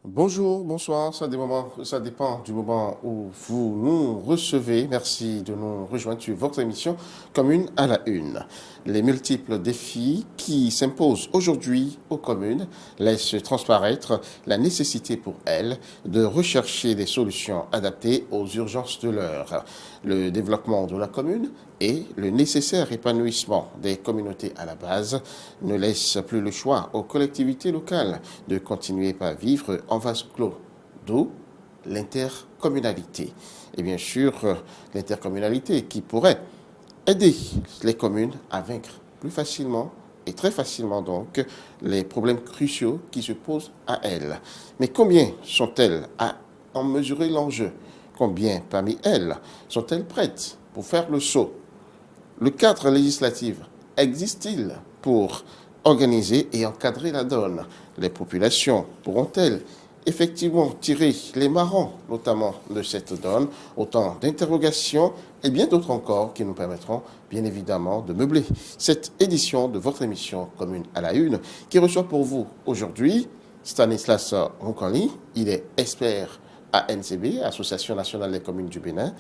Bonjour, bonsoir, ça dépend du moment où vous nous recevez. Merci de nous rejoindre sur votre émission Commune à la Une. Les multiples défis qui s'imposent aujourd'hui aux communes laissent transparaître la nécessité pour elles de rechercher des solutions adaptées aux urgences de l'heure. Le développement de la commune et le nécessaire épanouissement des communautés à la base ne laissent plus le choix aux collectivités locales de continuer par vivre en vase clos, d'où l'intercommunalité. Et bien sûr, l'intercommunalité qui pourrait aider les communes à vaincre plus facilement et très facilement donc les problèmes cruciaux qui se posent à elles. Mais combien sont-elles à en mesurer l'enjeu? Combien parmi elles sont-elles prêtes pour faire le saut? Le cadre législatif existe-t-il pour organiser et encadrer la donne? Les populations pourront-elles effectivement tirer les marrons, notamment de cette donne? Autant d'interrogations et bien d'autres encore qui nous permettront bien évidemment de meubler cette édition de votre émission Commune à la Une qui reçoit pour vous aujourd'hui Stanislas Roncanli. Il est expert à NCB, Association nationale des communes du Bénin.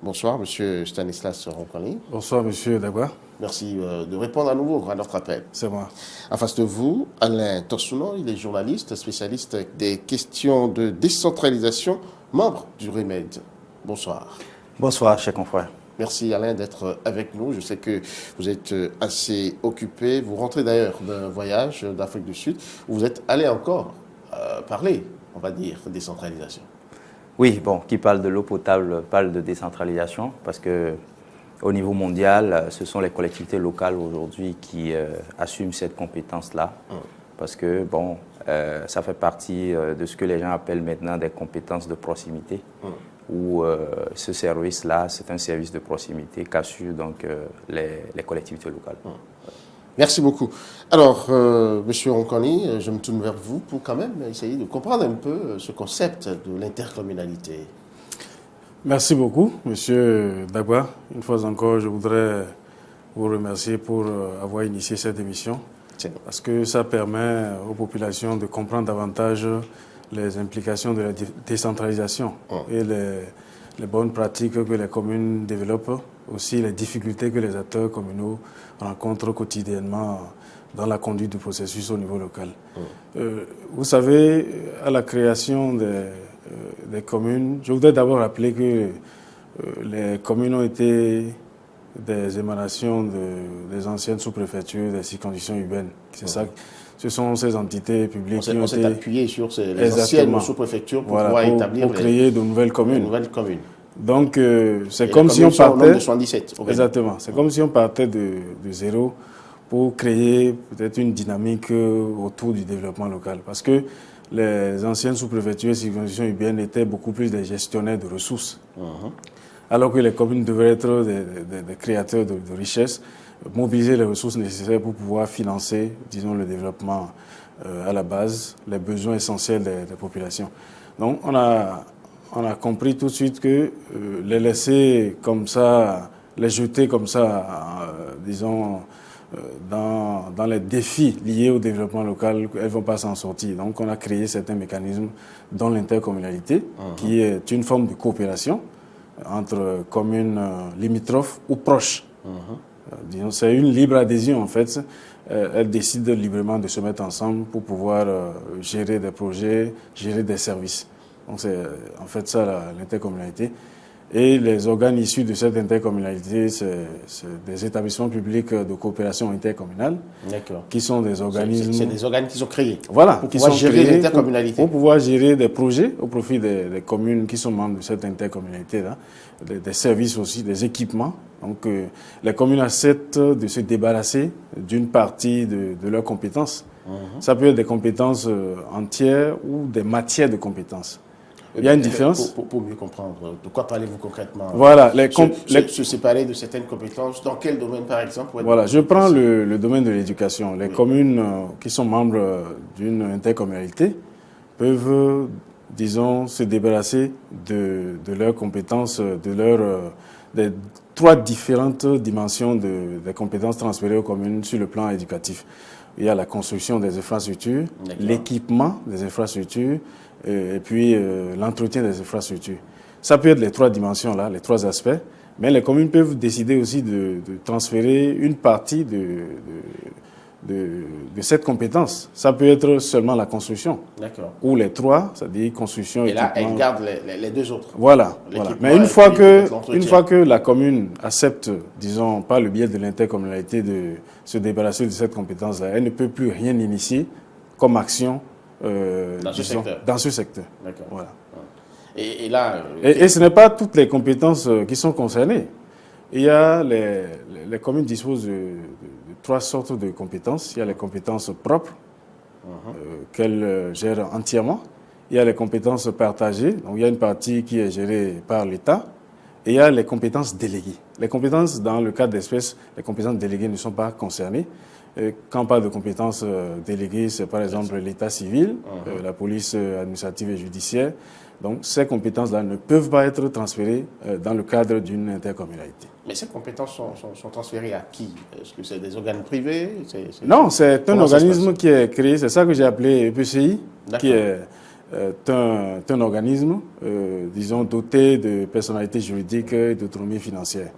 Bonsoir, monsieur Stanislas Roncanli. Bonsoir, monsieur Dagba. Merci de répondre à nouveau à notre appel. C'est moi. En face de vous, Alain Torsounon, il est journaliste, spécialiste des questions de décentralisation, membre du REMED. Bonsoir. Bonsoir, chers confrères. Merci Alain d'être avec nous. Je sais que vous êtes assez occupé. Vous rentrez d'ailleurs d'un voyage d'Afrique du Sud où vous êtes allé encore parler, on va dire, décentralisation. Oui, bon, qui parle de l'eau potable parle de décentralisation parce que au niveau mondial, ce sont les collectivités locales aujourd'hui qui assument cette compétence-là. Parce que, bon, ça fait partie de ce que les gens appellent maintenant des compétences de proximité, où ce service-là, c'est un service de proximité qu'assurent donc les collectivités locales. Merci beaucoup. Alors, monsieur Roncanli, je me tourne vers vous pour quand même essayer de comprendre un peu ce concept de l'intercommunalité. Merci beaucoup, monsieur Dagba. Une fois encore, je voudrais vous remercier pour avoir initié cette émission. Parce que ça permet aux populations de comprendre davantage les implications de la décentralisation et les bonnes pratiques que les communes développent, aussi les difficultés que les acteurs communaux rencontrent quotidiennement dans la conduite du processus au niveau local. Vous savez, à la création des communes, je voudrais d'abord rappeler que les communes ont été des émanations des anciennes sous-préfectures, des circonscriptions urbaines. C'est ça. Ce sont ces entités publiques qui ont été appuyé sur les anciennes sous-préfectures pour pouvoir établir pour créer de nouvelles communes. Donc, c'est comme si on partait. De 77, exactement. C'est comme si on partait de zéro pour créer peut-être une dynamique autour du développement local. Parce que les anciennes sous-préfectures et circonscriptions urbaines étaient beaucoup plus des gestionnaires de ressources. Alors que les communes devraient être des créateurs de richesses, mobiliser les ressources nécessaires pour pouvoir financer, disons, le développement à la base, les besoins essentiels des populations. Donc, on a compris tout de suite que les laisser comme ça, les jeter comme ça, disons, dans les défis liés au développement local, elles ne vont pas s'en sortir. Donc, on a créé certains mécanismes dans l'intercommunalité, qui est une forme de coopération entre communes limitrophes ou proches. Disons, c'est une libre adhésion, en fait. Elles décident librement de se mettre ensemble pour pouvoir gérer des projets, gérer des services. Donc, c'est en fait ça l'intercommunalité. Et les organes issus de cette intercommunalité, c'est des établissements publics de coopération intercommunale, qui sont des organismes... C'est des organes qui sont créés pour pouvoir gérer l'intercommunalité. Pour pouvoir gérer des projets au profit des communes qui sont membres de cette intercommunalité-là, des services aussi, des équipements. Donc, les communes acceptent de se débarrasser d'une partie de leurs compétences. Ça peut être des compétences entières ou des matières de compétences. Il y a une différence. Pour mieux comprendre, de quoi parlez-vous concrètement? Voilà. Se séparer de certaines compétences, dans quel domaine par exemple? Voilà, je prends le domaine de l'éducation. Les communes qui sont membres d'une intercommunalité peuvent, disons, se débarrasser de leurs compétences, des trois différentes dimensions des compétences transférées aux communes sur le plan éducatif. il y a la construction des infrastructures, D'accord. l'équipement des infrastructures et puis l'entretien des infrastructures. Ça peut être les 3 dimensions là, les 3 aspects, mais les communes peuvent décider aussi de transférer une partie de cette compétence. Ça peut être seulement la construction. D'accord. Ou les 3, c'est-à-dire construction, Et là, équipement. elle garde les 2 autres. Voilà. Mais une fois que la commune accepte, disons, par le biais de l'intercommunalité, de se débarrasser de cette compétence-là, elle ne peut plus rien initier comme action dans ce secteur. D'accord. Voilà. Et là... Et ce n'est pas toutes les compétences qui sont concernées. Il y a les communes disposent de 3 sortes de compétences. Il y a les compétences propres, qu'elles gèrent entièrement. Il y a les compétences partagées, donc il y a une partie qui est gérée par l'État. Et il y a les compétences déléguées. Les compétences, dans le cas d'espèces, les compétences déléguées ne sont pas concernées. Quand on parle de compétences déléguées, c'est par exemple l'état civil, la police administrative et judiciaire. Donc ces compétences-là ne peuvent pas être transférées dans le cadre d'une intercommunalité. Mais ces compétences sont transférées à qui? Est-ce que c'est des organes privés? Non, c'est un organisme qui est créé, c'est ça que j'ai appelé EPCI, qui est un organisme, disons, doté de personnalité juridique et d'autonomie financière.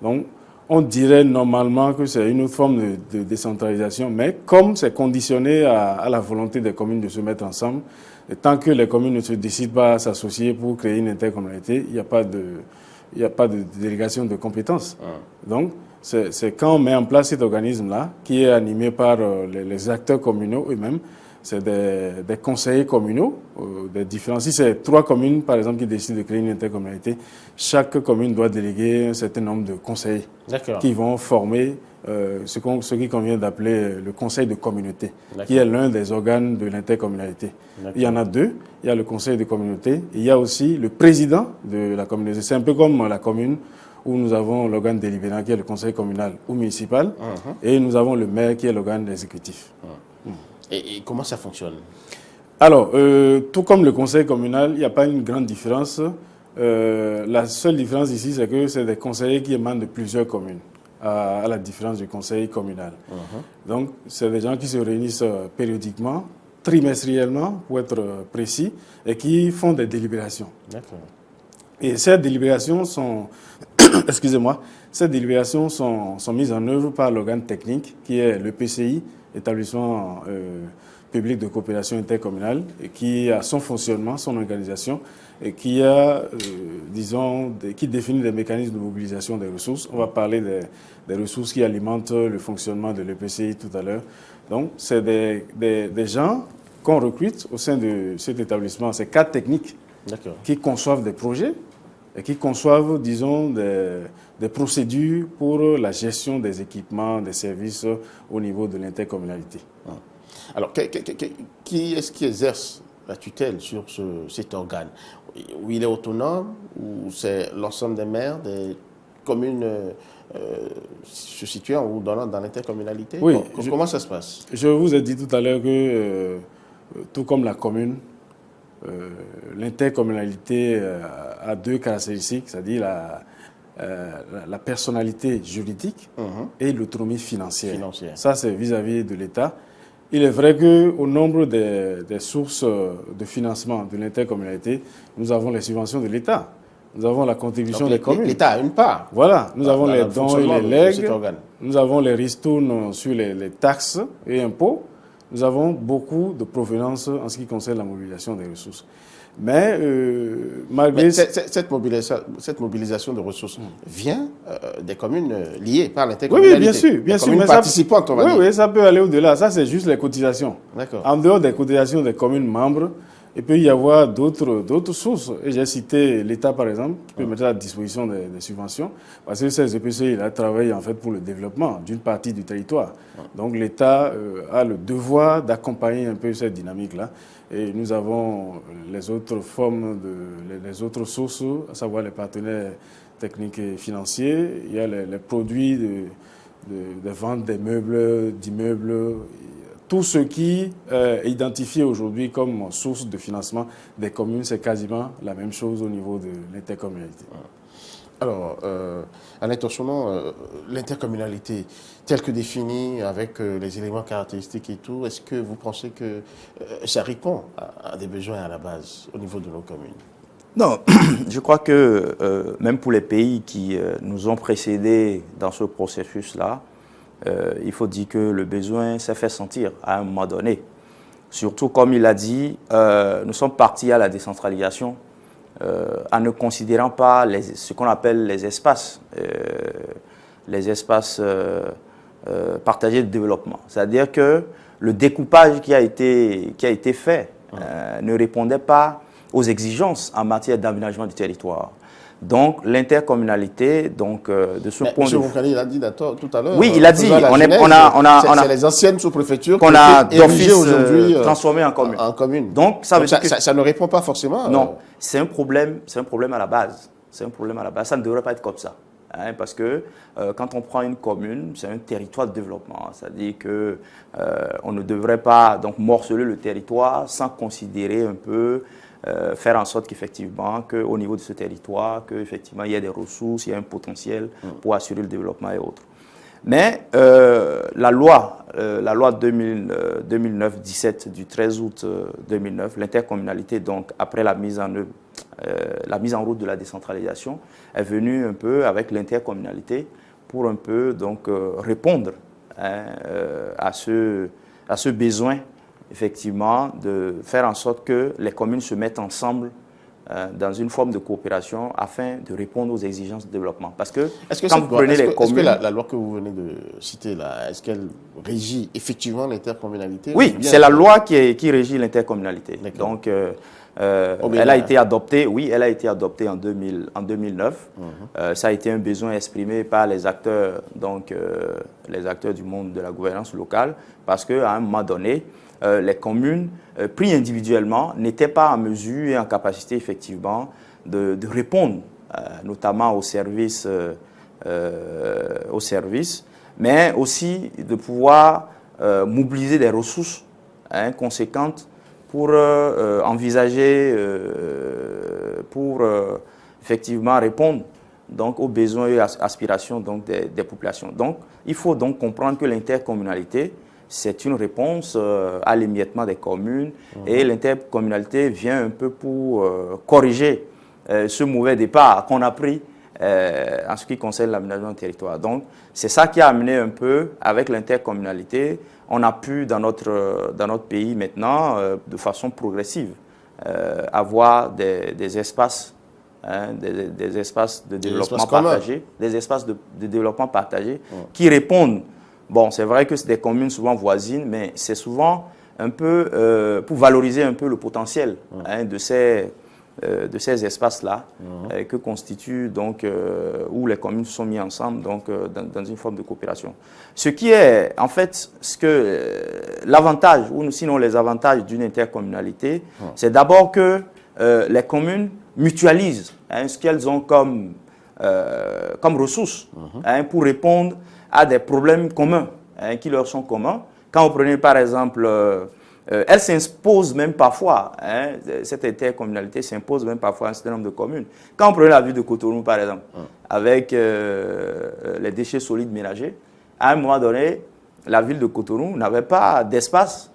Donc, on dirait normalement que c'est une autre forme de décentralisation, mais comme c'est conditionné à la volonté des communes de se mettre ensemble, et tant que les communes ne se décident pas à s'associer pour créer une intercommunalité, il n'y a pas de délégation de compétences. Donc, c'est quand on met en place cet organisme-là, qui est animé par les acteurs communaux eux-mêmes. C'est des conseillers communaux, des différents. Si c'est 3 communes, par exemple, qui décident de créer une intercommunalité, chaque commune doit déléguer un certain nombre de conseillers qui vont former ce qui convient d'appeler le conseil de communauté, qui est l'un des organes de l'intercommunalité. Il y en a 2. Il y a le conseil de communauté et il y a aussi le président de la communauté. C'est un peu comme la commune où nous avons l'organe délibérant qui est le conseil communal ou municipal et nous avons le maire qui est l'organe exécutif. Et comment ça fonctionne? Alors, tout comme le conseil communal, il n'y a pas une grande différence. La seule différence ici, c'est que c'est des conseillers qui émanent de plusieurs communes, à la différence du conseil communal. Donc, c'est des gens qui se réunissent périodiquement, trimestriellement, pour être précis, et qui font des délibérations. D'accord. Et ces délibérations sont, excusez-moi, ces délibérations sont mises en œuvre par l'organe technique, qui est le PCI, établissement public de coopération intercommunale, et qui a son fonctionnement, son organisation, et qui a, qui définit des mécanismes de mobilisation des ressources. On va parler des ressources qui alimentent le fonctionnement de l'EPCI tout à l'heure. Donc, c'est des gens qu'on recrute au sein de cet établissement. C'est 4 techniques qui conçoivent des projets et qui conçoivent, disons, des procédures pour la gestion des équipements, des services au niveau de l'intercommunalité. Alors, qui est-ce qui exerce la tutelle sur cet organe? Où il est autonome, ou c'est l'ensemble des maires, des communes se situant ou dans l'intercommunalité? Oui. Comment ça se passe? Je vous ai dit tout à l'heure que, tout comme la commune, l'intercommunalité a 2 caractéristiques, c'est-à-dire la personnalité juridique et l'autonomie financière. Ça, c'est vis-à-vis de l'État. Il est vrai qu'au nombre des sources de financement de l'intercommunalité, nous avons les subventions de l'État. Nous avons la contribution des communes. L'État a une part. Voilà, nous avons les dons et les legs, nous avons les ristournes sur les taxes et impôts. Nous avons beaucoup de provenance en ce qui concerne la mobilisation des ressources. Mais malgré... cette mobilisation de ressources vient des communes liées par l'intercommunalité. Oui, bien sûr. Bien sûr, communes participantes, on va dire. Oui, ça peut aller au-delà. Ça, c'est juste les cotisations. D'accord. En dehors des cotisations des communes membres, il peut y avoir d'autres sources. Et j'ai cité l'État, par exemple, qui peut mettre à la disposition des subventions. Parce que ces EPCI, il a travaillé en fait pour le développement d'une partie du territoire. Donc l'État a le devoir d'accompagner un peu cette dynamique-là. Et nous avons les autres formes, les autres sources, à savoir les partenaires techniques et financiers. Il y a les produits de vente des meubles, d'immeubles. Tout ce qui est identifié aujourd'hui comme source de financement des communes, c'est quasiment la même chose au niveau de l'intercommunalité. Alors, Alain Torchonnon, l'intercommunalité telle que définie avec les éléments caractéristiques et tout, est-ce que vous pensez que ça répond à des besoins à la base au niveau de nos communes? Non, je crois que même pour les pays qui nous ont précédés dans ce processus-là, il faut dire que le besoin s'est fait sentir à un moment donné. Surtout, comme il a dit, nous sommes partis à la décentralisation en ne considérant pas ce qu'on appelle les espaces partagés de développement. C'est-à-dire que le découpage qui a été fait ne répondait pas aux exigences en matière d'aménagement du territoire. Donc, l'intercommunalité, de ce point de vue... M. Moukani, il a dit tout à l'heure... Oui, il a dit, c'est les anciennes sous-préfectures qu'on a érigées aujourd'hui transformées en communes. Donc, ça ne répond pas forcément... Non, c'est un problème à la base. C'est un problème à la base. Ça ne devrait pas être comme ça. Hein, parce que quand on prend une commune, c'est un territoire de développement. C'est-à-dire qu'on ne devrait pas morceler le territoire sans considérer un peu... faire en sorte qu'effectivement, qu'au niveau de ce territoire, qu'effectivement, il y ait des ressources, il y a un potentiel pour assurer le développement et autres. Mais la loi 2009-17 du 13 août 2009, l'intercommunalité, donc après la mise en route de la décentralisation, est venue un peu avec l'intercommunalité pour un peu répondre à ce besoin effectivement, de faire en sorte que les communes se mettent ensemble dans une forme de coopération afin de répondre aux exigences de développement. Parce que quand vous prenez les communes... Est-ce que la loi que vous venez de citer, là, est-ce qu'elle régit effectivement l'intercommunalité? Oui, c'est la loi qui régit l'intercommunalité. Donc, elle a été adoptée, elle a été adoptée en 2009. Ça a été un besoin exprimé par les acteurs, les acteurs du monde de la gouvernance locale, parce qu'à un moment donné, les communes, prises individuellement, n'étaient pas en mesure et en capacité, effectivement, de répondre, notamment aux services, mais aussi de pouvoir mobiliser des ressources conséquentes pour envisager, effectivement répondre aux besoins et aspirations des populations. Donc, il faut donc comprendre que l'intercommunalité, c'est une réponse à l'émiettement des communes et l'intercommunalité vient un peu pour corriger ce mauvais départ qu'on a pris en ce qui concerne l'aménagement du territoire. Donc, c'est ça qui a amené un peu, avec l'intercommunalité, on a pu, dans notre pays maintenant, de façon progressive, avoir des espaces, des espaces de développement partagés, des espaces de développement partagés qui répondent. Bon, c'est vrai que c'est des communes souvent voisines, mais c'est souvent un peu pour valoriser un peu le potentiel de ces espaces-là que constituent où les communes sont mises ensemble dans une forme de coopération. Ce qui est en fait l'avantage ou sinon les avantages d'une intercommunalité, c'est d'abord que les communes mutualisent ce qu'elles ont comme ressources pour répondre à des problèmes communs qui leur sont communs. Quand vous prenez par exemple, elle s'impose même parfois, cette intercommunalité s'impose même parfois à un certain nombre de communes. Quand on prenait la ville de Cotonou par exemple, avec les déchets solides ménagers, à un moment donné, la ville de Cotonou n'avait pas d'espace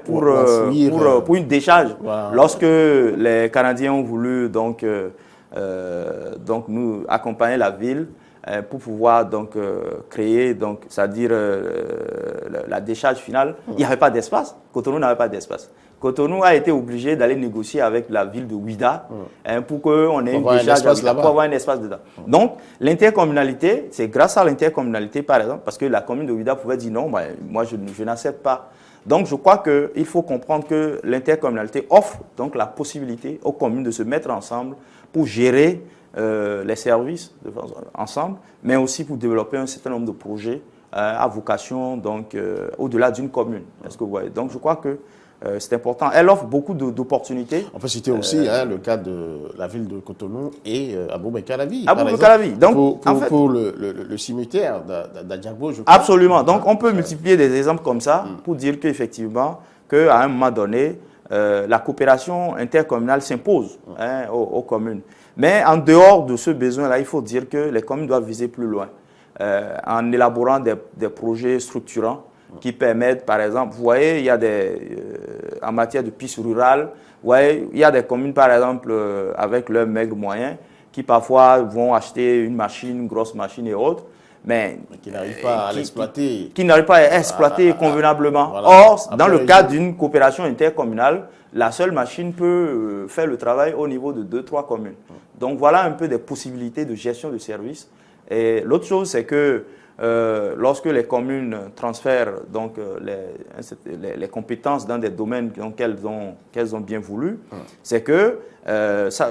pour une décharge. Voilà. Lorsque les Canadiens ont voulu nous accompagner la ville, pour pouvoir créer, c'est-à-dire la décharge finale, il n'y avait pas d'espace. Cotonou n'avait pas d'espace. Cotonou a été obligé d'aller négocier avec la ville de Ouida pour qu'on ait une décharge pour avoir un espace dedans. Donc, l'intercommunalité, c'est grâce à l'intercommunalité, par exemple, parce que la commune de Ouida pouvait dire non, moi je n'accepte pas. Donc, je crois qu'il faut comprendre que l'intercommunalité offre donc la possibilité aux communes de se mettre ensemble pour gérer les services ensemble, mais aussi pour développer un certain nombre de projets à vocation au-delà d'une commune. Est-ce que vous voyez? Donc je crois que c'est important. Elle offre beaucoup d'opportunités. On peut citer aussi le cas de la ville de Cotonou et Aboubey-Calavi. Donc, pour le cimetière d'Adjabo, je crois. Absolument. Donc on peut multiplier des exemples comme ça pour dire qu'effectivement, qu'à un moment donné, la coopération intercommunale s'impose aux communes. Mais en dehors de ce besoin-là, il faut dire que les communes doivent viser plus loin en élaborant des projets structurants qui permettent, par exemple, vous voyez, il y a en matière de pistes rurales, vous voyez, il y a des communes, par exemple, avec leurs maigres moyens, qui parfois vont acheter une machine, une grosse machine et autres, mais qui n'arrivent pas à l'exploiter. Qui n'arrivent pas à exploiter convenablement. Voilà. Or, Après, dans le cadre d'une coopération intercommunale, la seule machine peut faire le travail au niveau de 2-3 communes. Donc voilà un peu des possibilités de gestion de services. Et l'autre chose, c'est que lorsque les communes transfèrent donc, les compétences dans des domaines qu'elles ont bien voulu, c'est que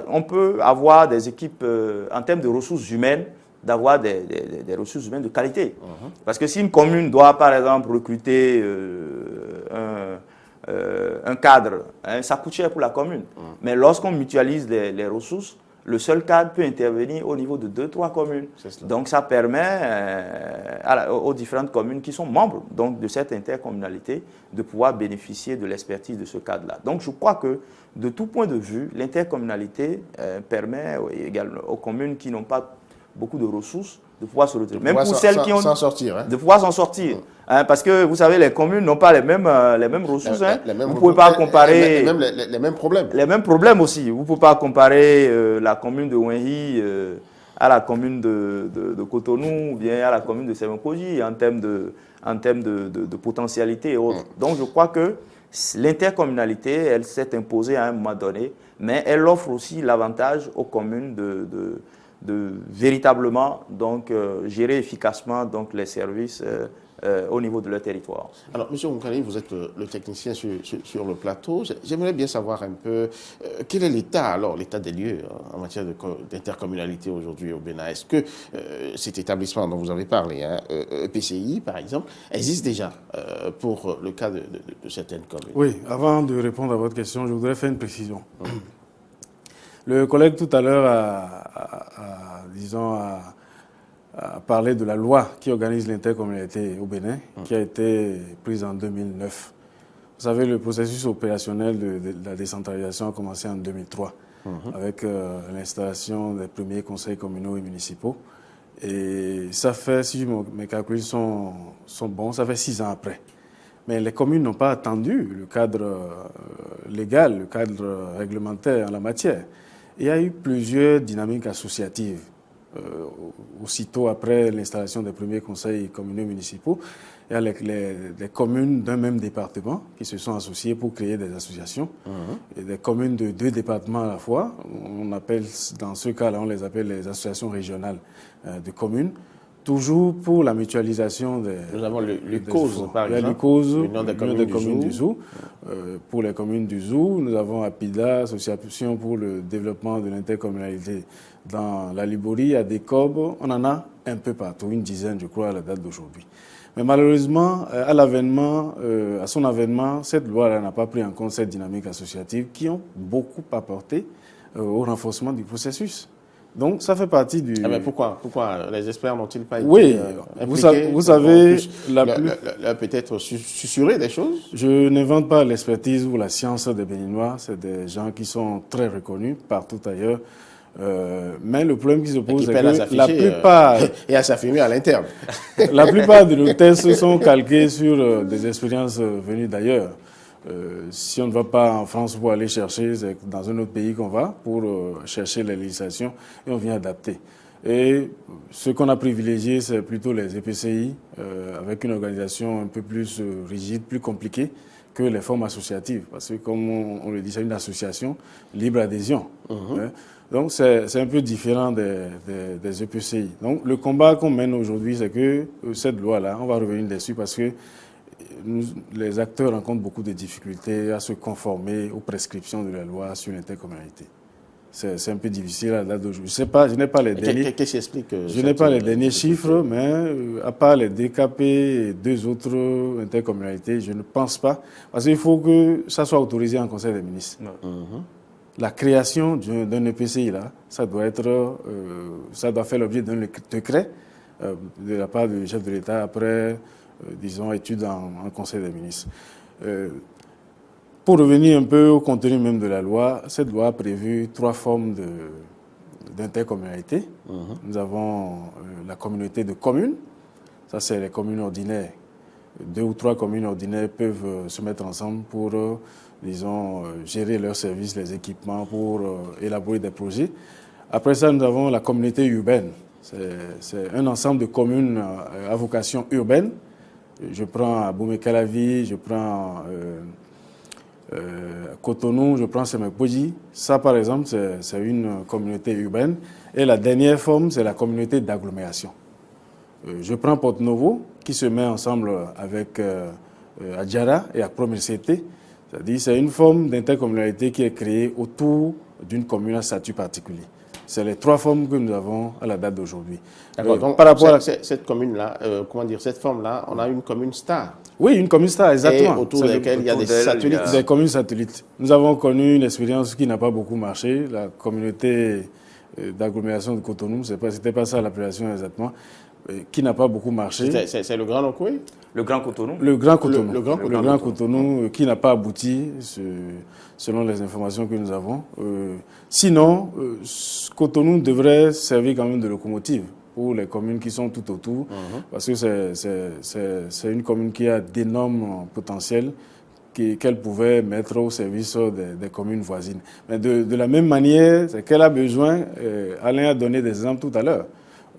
on peut avoir des équipes en termes de ressources humaines, d'avoir des ressources humaines de qualité. Parce que si une commune doit, par exemple, recruter un cadre, ça coûte cher pour la commune. Mais lorsqu'on mutualise les ressources, le seul cadre peut intervenir au niveau de 2-3 communes. Donc ça permet aux différentes communes qui sont membres donc, de cette intercommunalité de pouvoir bénéficier de l'expertise de ce cadre-là. Donc je crois que de tout point de vue, l'intercommunalité permet également aux communes qui n'ont pas beaucoup de ressources de pouvoir se retrouver. Même pour celles qui ont de pouvoir s'en sortir. Parce que vous savez, les communes n'ont pas les mêmes ressources. Vous ne pouvez pas comparer les mêmes problèmes. Les mêmes problèmes aussi. Vous ne pouvez pas comparer la commune de Wenhi à la commune de Cotonou ou bien à la commune de Semenkoji en termes de potentialité et autres. Donc je crois que l'intercommunalité, elle s'est imposée à un moment donné, mais elle offre aussi l'avantage aux communes de véritablement donc, gérer efficacement donc, les services au niveau de leur territoire. Alors, M. Moukani, vous êtes le technicien sur le plateau. J'aimerais bien savoir un peu quel est l'état des lieux en matière d'intercommunalité aujourd'hui au Bénin. Est-ce que cet établissement dont vous avez parlé, EPCI par exemple, existe déjà pour le cas de certaines communes? Oui, avant de répondre à votre question, je voudrais faire une précision. Le collègue tout à l'heure a parlé de la loi qui organise l'intercommunalité au Bénin, qui a été prise en 2009. Vous savez, le processus opérationnel de la décentralisation a commencé en 2003, avec l'installation des premiers conseils communaux et municipaux. Et ça fait, si mes calculs sont bons, ça fait 6 ans après. Mais les communes n'ont pas attendu le cadre légal, le cadre réglementaire en la matière. Il y a eu plusieurs dynamiques associatives aussitôt après l'installation des premiers conseils communaux municipaux. Il y a les communes d'un même département qui se sont associées pour créer des associations. Et des communes de 2 départements à la fois. On appelle, dans ce cas-là, on les appelle les associations régionales de communes. Toujours pour la mutualisation des... Nous avons l'UCOSE, par exemple. L'UCOSE, l'Union des communes du Zou. Pour les communes du Zou, nous avons APIDA, Association pour le développement de l'intercommunalité dans la Liborie, à DECOB. On en a un peu partout, une dizaine, je crois, à la date d'aujourd'hui. Mais malheureusement, à son avènement, cette loi n'a pas pris en compte cette dynamique associative qui ont beaucoup apporté au renforcement du processus. Donc, ça fait partie du... Ah mais pourquoi les experts n'ont-ils pas été impliqués? Vous savez, peut-être susurrer des choses? Je n'invente pas l'expertise ou la science des Béninois. C'est des gens qui sont très reconnus partout ailleurs. Mais le problème qui se pose, c'est que la plupart... et à s'affirmer à l'interne. La plupart de nos tests sont calqués sur des expériences venues d'ailleurs. Si on ne va pas en France pour aller chercher, c'est dans un autre pays qu'on va pour chercher les législations et on vient adapter. Et ce qu'on a privilégié, c'est plutôt les EPCI, avec une organisation un peu plus rigide, plus compliquée que les formes associatives. Parce que, comme on le dit, c'est une association libre adhésion. Donc, c'est un peu différent des EPCI. Donc, le combat qu'on mène aujourd'hui, c'est que cette loi-là, on va revenir dessus parce que les acteurs rencontrent beaucoup de difficultés à se conformer aux prescriptions de la loi sur l'intercommunalité. C'est un peu difficile à date d'aujourd'hui. Je n'ai pas les derniers. Qu'est-ce qui explique Je n'ai pas les derniers chiffres, mais à part les DKP et 2 autres intercommunalités, je ne pense pas. Parce qu'il faut que ça soit autorisé en Conseil des ministres. La création d'un EPCI, là, ça doit faire l'objet d'un décret de la part du chef de l'État après... disons, études en Conseil des ministres. Pour revenir un peu au contenu même de la loi, cette loi a prévu 3 formes d'intercommunalité. Nous avons la communauté de communes, ça c'est les communes ordinaires. 2 ou 3 communes ordinaires peuvent se mettre ensemble pour, disons, gérer leurs services, les équipements, pour élaborer des projets. Après ça, nous avons la communauté urbaine. C'est un ensemble de communes à vocation urbaine. Je prends Abomey-Calavi, je prends Cotonou, je prends Semek-Podji. Ça, par exemple, c'est une communauté urbaine. Et la dernière forme, c'est la communauté d'agglomération. Je prends Porto-Novo, qui se met ensemble avec Adjara et Akpro-Mercete. C'est-à-dire c'est une forme d'intercommunalité qui est créée autour d'une commune à statut particulier. C'est les 3 formes que nous avons à la date d'aujourd'hui. D'accord, donc par rapport à cette commune-là, cette forme-là, on a une commune star. Oui, une commune star, exactement. Et autour desquelles il y a des satellites. Des communes satellites. Nous avons connu une expérience qui n'a pas beaucoup marché. La communauté d'agglomération de Cotonou, c'était pas ça l'appellation exactement, qui n'a pas beaucoup marché. C'est le Grand Nokoué? Le Grand Cotonou. Le Grand Cotonou. Le Grand Cotonou qui n'a pas abouti, selon les informations que nous avons. Sinon, Cotonou devrait servir quand même de locomotive pour les communes qui sont tout autour, parce que c'est une commune qui a d'énormes potentiels qu'elle pouvait mettre au service des communes voisines. Mais de la même manière, c'est qu'elle a besoin, Alain a donné des exemples tout à l'heure,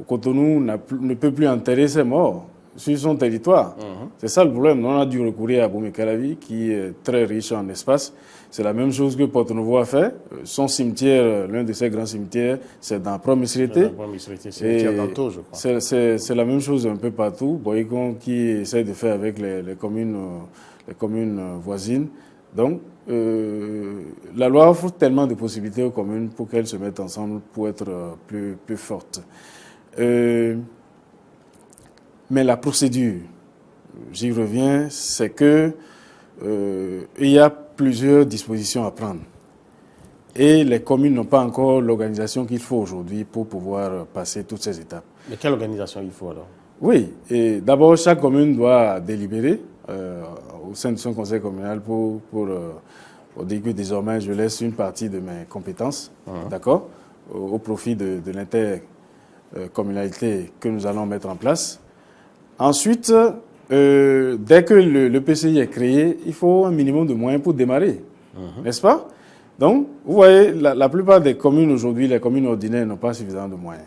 Cotonou ne peut plus enterrer ses morts sur son territoire. C'est ça le problème. On a dû recourir à Abomey-Calavi, qui est très riche en espace. C'est la même chose que Porto-Novo a fait. Son cimetière, l'un de ses grands cimetières, c'est dans Pro-Misrité. C'est la même chose un peu partout. Boycon qui essaie de faire avec les communes voisines. Donc, la loi offre tellement de possibilités aux communes pour qu'elles se mettent ensemble pour être plus fortes. Mais la procédure, j'y reviens, c'est que il y a plusieurs dispositions à prendre. Et les communes n'ont pas encore l'organisation qu'il faut aujourd'hui pour pouvoir passer toutes ces étapes. Mais quelle organisation il faut alors? Oui, et d'abord chaque commune doit délibérer au sein de son conseil communal pour dire que désormais je laisse une partie de mes compétences, d'accord, au profit de l'intercommunalité que nous allons mettre en place. Ensuite, dès que le PCI est créé, il faut un minimum de moyens pour démarrer, n'est-ce pas? Donc, vous voyez, la plupart des communes aujourd'hui, les communes ordinaires n'ont pas suffisamment de moyens.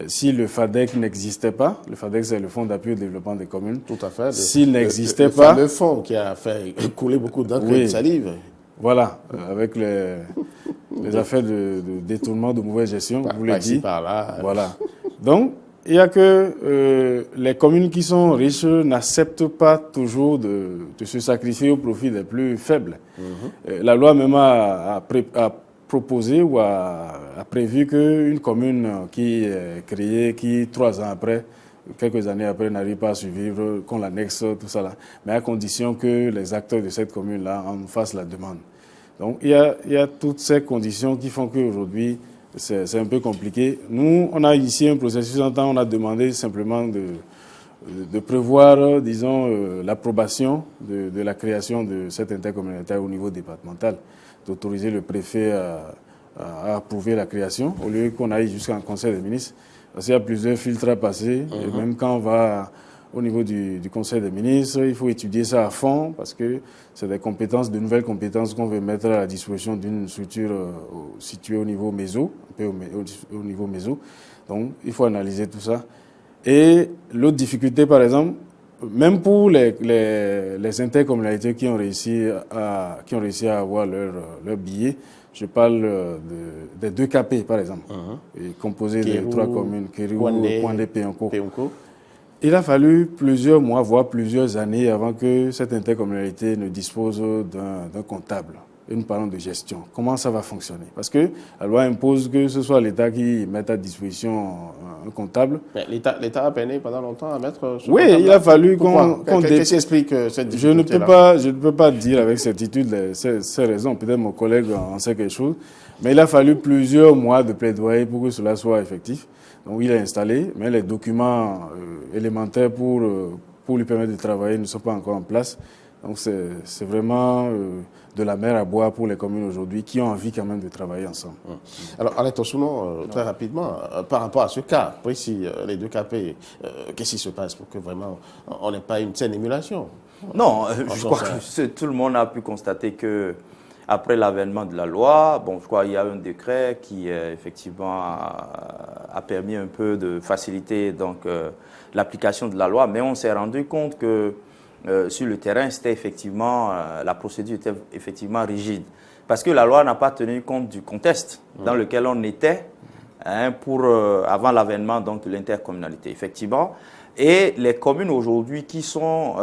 Si le FADEC n'existait pas, le FADEC c'est le Fonds d'appui au développement des communes. Tout à fait. S'il n'existait pas... Le fonds qui a fait couler beaucoup d'encre et de salive. Voilà, avec les affaires de détournement, de mauvaise gestion, vous l'avez dit. Par-là. Voilà. Donc, il y a que les communes qui sont riches n'acceptent pas toujours de se sacrifier au profit des plus faibles. La loi même a proposé ou a prévu qu'une commune qui est créée, qui 3 ans après, quelques années après, n'arrive pas à survivre, qu'on l'annexe, tout ça là, mais à condition que les acteurs de cette commune-là en fassent la demande. Donc il y a toutes ces conditions qui font qu'aujourd'hui, c'est un peu compliqué. Nous, on a initié un processus en temps, on a demandé simplement de prévoir, disons, l'approbation de la création de cette intercommunalité au niveau départemental, d'autoriser le préfet à approuver la création, au lieu qu'on aille jusqu'en conseil des ministres. Parce qu'il y a plusieurs filtres à passer, et même quand on va au niveau du conseil des ministres, il faut étudier ça à fond, parce que c'est des compétences, de nouvelles compétences qu'on veut mettre à la disposition d'une structure située au niveau méso, un peu au niveau méso. Donc, il faut analyser tout ça. Et l'autre difficulté, par exemple, même pour les intercommunalités qui ont réussi à avoir leur billet, je parle des 2 KP, par exemple, composés de 3 communes, Kérou, Kouandé, Péonko. Il a fallu plusieurs mois, voire plusieurs années avant que cette intercommunalité ne dispose d'un comptable. Et nous parlons de gestion. Comment ça va fonctionner? Parce que la loi impose que ce soit l'État qui mette à disposition un comptable. Mais l'État a peiné pendant longtemps à mettre ce comptable. Oui, il a fallu qu'on... Qu'est-ce qui explique cette difficulté? Je ne peux pas dire avec certitude ces raisons. Peut-être mon collègue en sait quelque chose. Mais il a fallu plusieurs mois de plaidoyer pour que cela soit effectif. Donc il est installé, mais les documents élémentaires pour lui permettre de travailler ne sont pas encore en place. Donc c'est vraiment de la mer à boire pour les communes aujourd'hui qui ont envie quand même de travailler ensemble. Alors, Alain Tossounon, très rapidement, par rapport à ce cas précis, les 2 KP, qu'est-ce qui se passe pour que vraiment on n'ait pas une saine émulation? Non, je crois que tout le monde a pu constater que après l'avènement de la loi, bon, je crois qu'il y a un décret qui effectivement a permis un peu de faciliter donc l'application de la loi, mais on s'est rendu compte que sur le terrain, c'était effectivement la procédure était effectivement rigide, parce que la loi n'a pas tenu compte du contexte dans lequel on était avant l'avènement donc de l'intercommunalité, effectivement. Et les communes aujourd'hui qui sont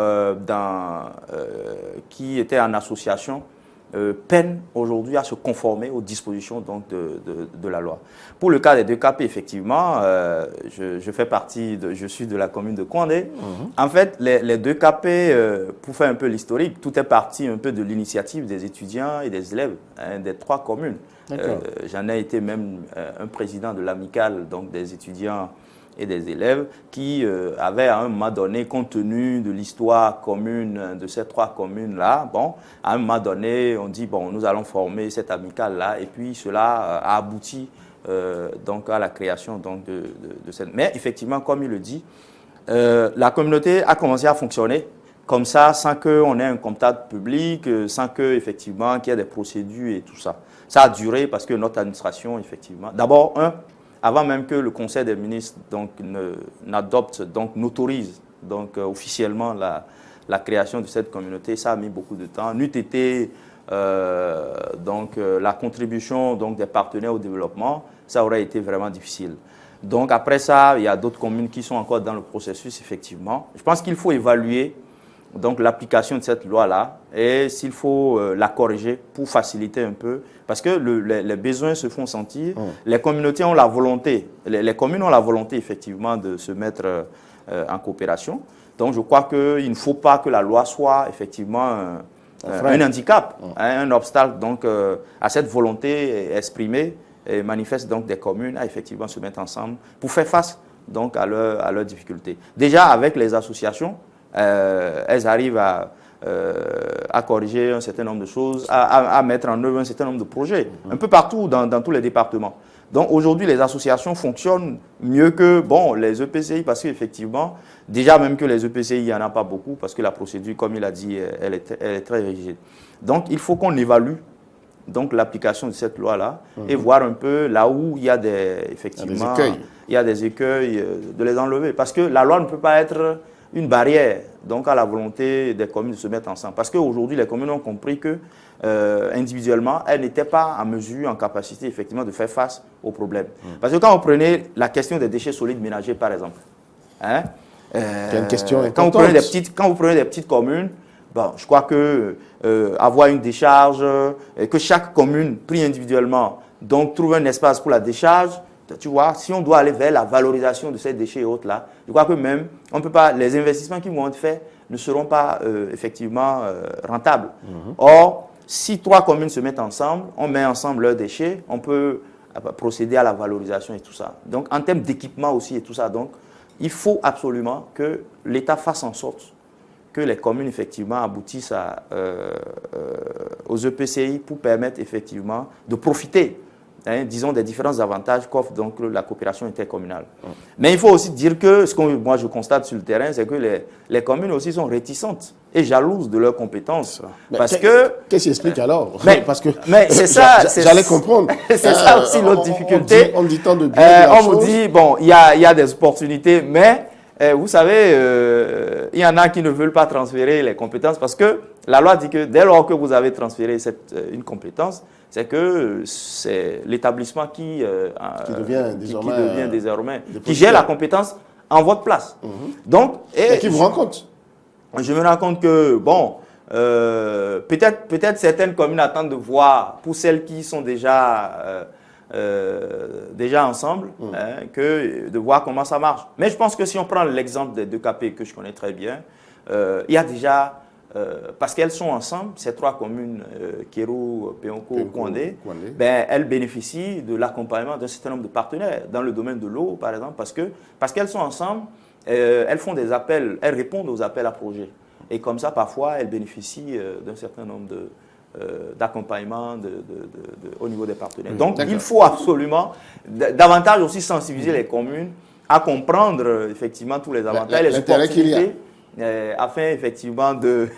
qui étaient en association peinent aujourd'hui à se conformer aux dispositions donc, de la loi. Pour le cas des 2 KP, effectivement, je suis de la commune de Kouandé. En fait, les 2 KP, pour faire un peu l'historique, tout est parti un peu de l'initiative des étudiants et des élèves des 3 communes. J'en ai été même un président de l'amicale donc des étudiants et des élèves qui avaient à un moment donné, compte tenu de l'histoire commune de ces 3 communes-là, bon, à un moment donné, on dit, bon, nous allons former cette amicale-là, et puis cela a abouti donc à la création donc, de cette... Mais effectivement, comme il le dit, la communauté a commencé à fonctionner comme ça, sans qu'on ait un comptable public, sans qu'effectivement, qu'il y ait des procédures et tout ça. Ça a duré parce que notre administration, effectivement, d'abord, avant même que le Conseil des ministres n'autorise officiellement la création de cette communauté, ça a mis beaucoup de temps. N'eût été la contribution des partenaires au développement, ça aurait été vraiment difficile. Donc après ça, il y a d'autres communes qui sont encore dans le processus, effectivement. Je pense qu'il faut évaluer l'application de cette loi-là et s'il faut la corriger pour faciliter un peu, parce que les besoins se font sentir. Les communautés ont la volonté, les communes ont la volonté effectivement de se mettre en coopération. Donc je crois qu'il ne faut pas que la loi soit effectivement un handicap, un obstacle à cette volonté exprimée et manifeste des communes à effectivement se mettre ensemble pour faire face à leurs difficultés. Déjà avec les associations, elles arrivent à corriger un certain nombre de choses, à mettre en œuvre un certain nombre de projets, un peu partout dans tous les départements. Donc aujourd'hui, les associations fonctionnent mieux que les EPCI, parce qu'effectivement, déjà même que les EPCI, il n'y en a pas beaucoup, parce que la procédure, comme il a dit, elle est très rigide. Donc il faut qu'on évalue l'application de cette loi-là et voir un peu là où il y a effectivement, il y a des écueils, de les enlever. Parce que la loi ne peut pas être une barrière à la volonté des communes de se mettre ensemble. Parce qu'aujourd'hui, les communes ont compris que individuellement, elles n'étaient pas en mesure, en capacité effectivement de faire face aux problèmes. Parce que quand vous prenez la question des déchets solides ménagers, par exemple, c'est une question quand vous prenez des petites communes, je crois que avoir une décharge, que chaque commune, pris individuellement, trouve un espace pour la décharge. Tu vois, si on doit aller vers la valorisation de ces déchets et autres là, je crois que même, on peut pas, les investissements qui vont être faits ne seront pas effectivement rentables. Or, si 3 communes se mettent ensemble, on met ensemble leurs déchets, on peut procéder à la valorisation et tout ça. Donc, en termes d'équipement aussi et tout ça, donc, il faut absolument que l'État fasse en sorte que les communes effectivement aboutissent aux EPCI pour permettre effectivement de profiter disons, des différents avantages qu'offre la coopération intercommunale. Mais il faut aussi dire que, ce que moi je constate sur le terrain, c'est que les communes aussi sont réticentes et jalouses de leurs compétences. Parce que... Qu'est-ce qui explique alors? Mais c'est ça... J'allais comprendre. C'est ça aussi l'autre difficulté. On dit tant de bien on vous dit, il y a des opportunités, mais vous savez, il y en a qui ne veulent pas transférer les compétences parce que la loi dit que dès lors que vous avez transféré une compétence, c'est que c'est l'établissement qui devient désormais qui gère la compétence en votre place. Donc, et qui vous rend compte? Je me rends compte que, peut-être certaines communes attendent de voir, pour celles qui sont déjà ensemble, que de voir comment ça marche. Mais je pense que si on prend l'exemple des 2 KP que je connais très bien, il y a déjà... parce qu'elles sont ensemble, ces 3 communes, Kéro, Péonko, Kouandé, elles bénéficient de l'accompagnement d'un certain nombre de partenaires dans le domaine de l'eau, par exemple, parce qu'elles sont ensemble, elles font des appels, elles répondent aux appels à projets. Et comme ça, parfois, elles bénéficient d'un certain nombre d'accompagnement au niveau des partenaires. Donc, il faut absolument davantage aussi sensibiliser les communes à comprendre effectivement tous les avantages, les opportunités, afin effectivement de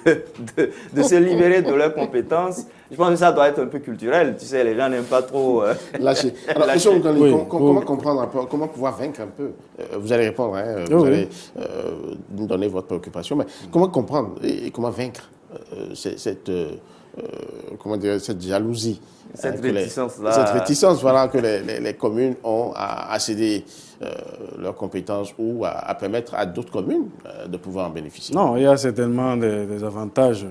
se libérer de leurs compétences. Je pense que ça doit être un peu culturel. Tu sais, les gens n'aiment pas trop lâcher. Alors, lâcher. Comment comprendre un peu, comment pouvoir vaincre un peu vous allez répondre, hein, vous allez nous donner votre préoccupation, mais comment comprendre et comment vaincre cette jalousie, cette réticence-là. Cette réticence, voilà, que les communes ont à céder leurs compétences ou à permettre à d'autres communes de pouvoir en bénéficier. Non, il y a certainement des avantages.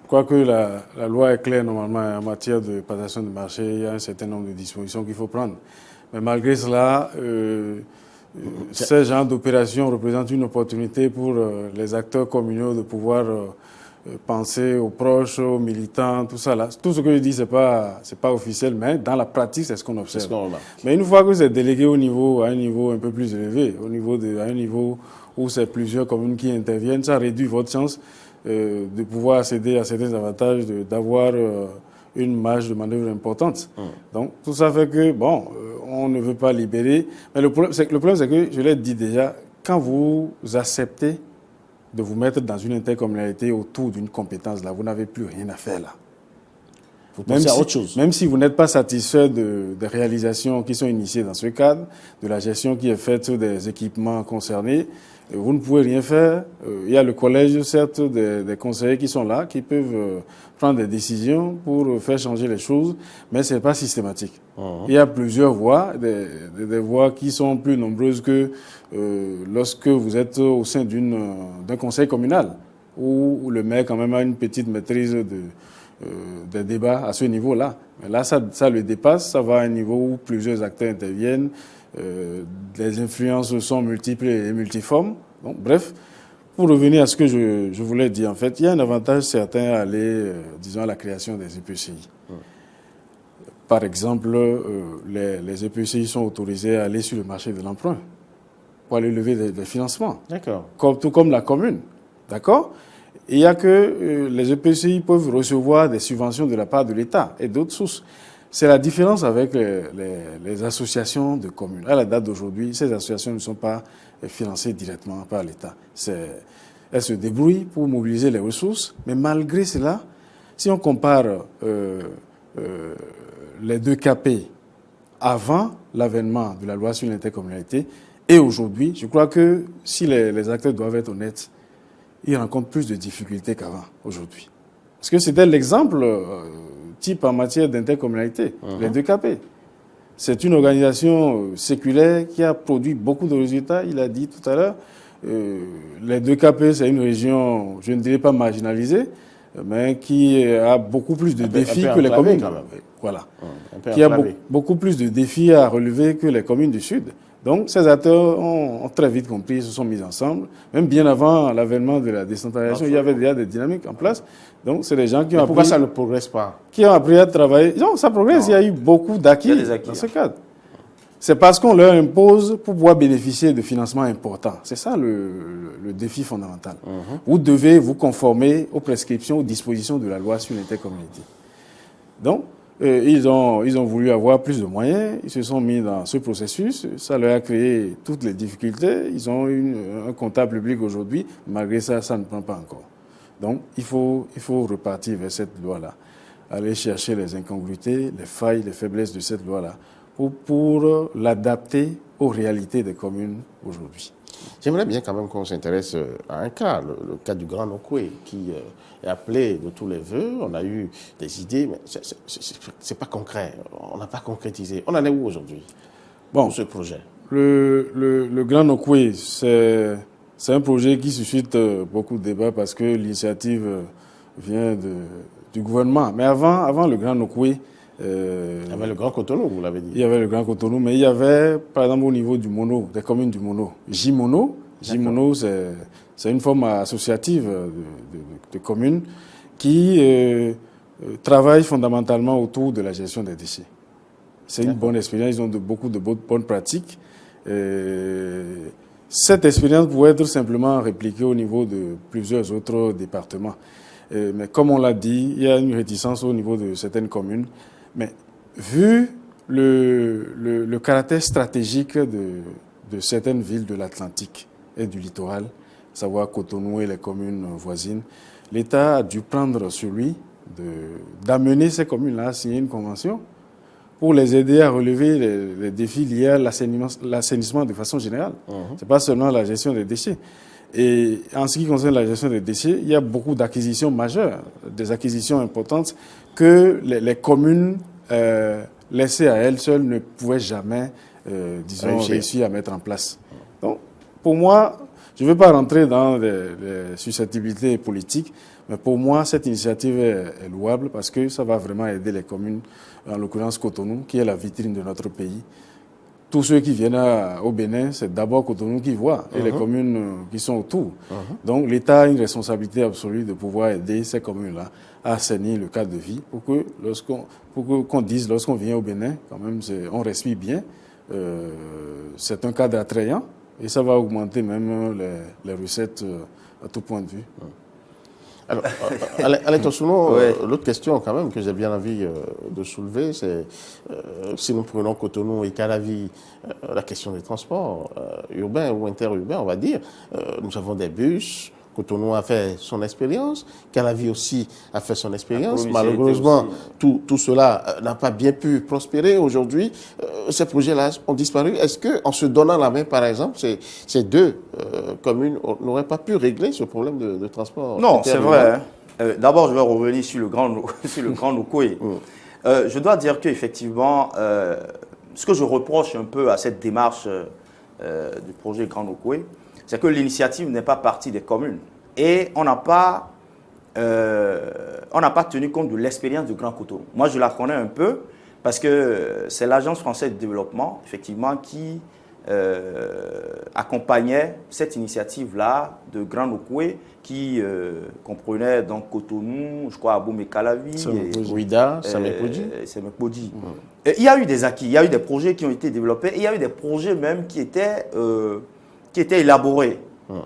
Quoique la loi est claire normalement en matière de passation de marché, il y a un certain nombre de dispositions qu'il faut prendre. Mais malgré cela, ce genre d'opération représente une opportunité pour les acteurs communaux de pouvoir penser aux proches, aux militants, tout ça là. Tout ce que je dis, c'est pas officiel, mais dans la pratique, c'est ce qu'on observe. Mais une fois que c'est délégué à un niveau un peu plus élevé, à un niveau où c'est plusieurs communes qui interviennent, ça réduit votre chance de pouvoir accéder à certains avantages, d'avoir une marge de manœuvre importante. Donc, tout ça fait que, on ne veut pas libérer. Mais le problème, c'est que, je l'ai dit déjà, quand vous acceptez de vous mettre dans une intercommunalité autour d'une compétence, là, vous n'avez plus rien à faire là. Vous pensez à autre chose. Même si vous n'êtes pas satisfait des réalisations qui sont initiées dans ce cadre, de la gestion qui est faite des équipements concernés, vous ne pouvez rien faire. Il y a le collège, certes, des conseillers qui sont là, qui peuvent prendre des décisions pour faire changer les choses, mais ce n'est pas systématique. Il y a plusieurs voies, des voies qui sont plus nombreuses que lorsque vous êtes au sein d'un conseil communal, où le maire quand même a une petite maîtrise des débats à ce niveau-là. Mais là, ça le dépasse, ça va à un niveau où plusieurs acteurs interviennent, les influences sont multiples et multiformes. Donc, bref, pour revenir à ce que je voulais dire, en fait, il y a un avantage certain à aller, disons, à la création des EPCI. Par exemple, les EPCI sont autorisés à aller sur le marché de l'emprunt pour aller lever des financements. D'accord. Tout comme la commune. D'accord ? Il y a que les EPCI peuvent recevoir des subventions de la part de l'État et d'autres sources. C'est la différence avec les associations de communes. À la date d'aujourd'hui, ces associations ne sont pas financées directement par l'État. Elles se débrouillent pour mobiliser les ressources, mais malgré cela, si on compare les deux KP avant l'avènement de la loi sur l'intercommunalité et aujourd'hui, je crois que si les acteurs doivent être honnêtes, ils rencontrent plus de difficultés qu'avant aujourd'hui. Parce que c'était l'exemple type en matière d'intercommunalité, les 2KP. C'est une organisation séculaire qui a produit beaucoup de résultats. Il a dit tout à l'heure, les 2KP, c'est une région, je ne dirais pas marginalisée, mais qui a beaucoup plus de défis que les communes. Voilà. Qui a beaucoup plus de défis à relever que les communes du Sud. Donc, ces acteurs ont très vite compris, ils se sont mis ensemble. Même bien avant l'avènement de la décentralisation, il y avait déjà des dynamiques en place. Donc, c'est des gens qui ont appris... Pourquoi ça ne progresse pas? Qui ont appris à travailler. Non, ça progresse. Non. Il y a eu beaucoup d'acquis dans ce cadre. C'est parce qu'on leur impose pour pouvoir bénéficier de financements importants. C'est ça le défi fondamental. Vous devez vous conformer aux prescriptions, aux dispositions de la loi sur l'intercommunalité. Donc, ils ont voulu avoir plus de moyens, ils se sont mis dans ce processus, ça leur a créé toutes les difficultés, ils ont un comptable public aujourd'hui, malgré ça, ça ne prend pas encore. Donc, il faut repartir vers cette loi-là, aller chercher les incongruités, les failles, les faiblesses de cette loi-là, pour l'adapter aux réalités des communes aujourd'hui. J'aimerais bien quand même qu'on s'intéresse à un cas, le cas du Grand Nokoué, qui est appelé de tous les vœux. On a eu des idées, mais c'est pas concret. On n'a pas concrétisé. On en est où aujourd'hui pour ce projet? Le Grand Nokoué, c'est un projet qui suscite beaucoup de débats parce que l'initiative vient du gouvernement. Mais avant le Grand Nokoué, il y avait le Grand Cotonou, vous l'avez dit. Il y avait le Grand Cotonou, mais il y avait, par exemple, au niveau du Mono, des communes du Mono, J-Mono. J-Mono, c'est une forme associative de communes qui travaillent fondamentalement autour de la gestion des déchets. C'est une bonne expérience, ils ont beaucoup de bonnes pratiques. Cette expérience pourrait être simplement répliquée au niveau de plusieurs autres départements. Mais comme on l'a dit, il y a une réticence au niveau de certaines communes. Mais vu le caractère stratégique de certaines villes de l'Atlantique et du littoral, à savoir Cotonou et les communes voisines, l'État a dû prendre sur lui d'amener ces communes-là à signer une convention pour les aider à relever les défis liés à l'assainissement de façon générale. Ce n'est pas seulement la gestion des déchets. Et en ce qui concerne la gestion des déchets, il y a beaucoup d'acquisitions majeures, des acquisitions importantes que les communes laissées à elles seules ne pouvaient jamais, réussir à mettre en place. Donc, pour moi, je ne veux pas rentrer dans les susceptibilités politiques, mais pour moi, cette initiative est louable parce que ça va vraiment aider les communes, en l'occurrence Cotonou, qui est la vitrine de notre pays. Tous ceux qui viennent au Bénin, c'est d'abord Cotonou qui voient, et les communes qui sont autour. Donc l'État a une responsabilité absolue de pouvoir aider ces communes-là à assainir le cadre de vie pour que qu'on dise, lorsqu'on vient au Bénin, quand même, on respire bien. C'est un cadre attrayant et ça va augmenter même les recettes à tout point de vue. Alors, Alain Tossuno, l'autre question quand même que j'ai bien envie de soulever, c'est si nous prenons Cotonou et Calavi, la question des transports urbains ou interurbains, on va dire, nous avons des bus. Cotonou a fait son expérience, Calavi aussi a fait son expérience. Malheureusement, tout cela n'a pas bien pu prospérer. Aujourd'hui, ces projets-là ont disparu. Est-ce qu'en se donnant la main, par exemple, ces deux communes n'auraient pas pu régler ce problème de transport? Non, c'est vrai. Hein. D'abord, je vais revenir sur le Grand Nokoué. Je dois dire qu'effectivement, ce que je reproche un peu à cette démarche du projet Grand Nokoué, c'est que l'initiative n'est pas partie des communes. Et on n'a pas tenu compte de l'expérience du Grand Cotonou. Moi, je la connais un peu parce que c'est l'Agence française de développement, effectivement, qui accompagnait cette initiative-là de Grand Nokoué qui comprenait donc Cotonou, je crois Aboumé-Calavi, Ouida, Sémépodi. Il y a eu des acquis, il y a eu des projets qui ont été développés, et il y a eu des projets même qui étaient élaborés.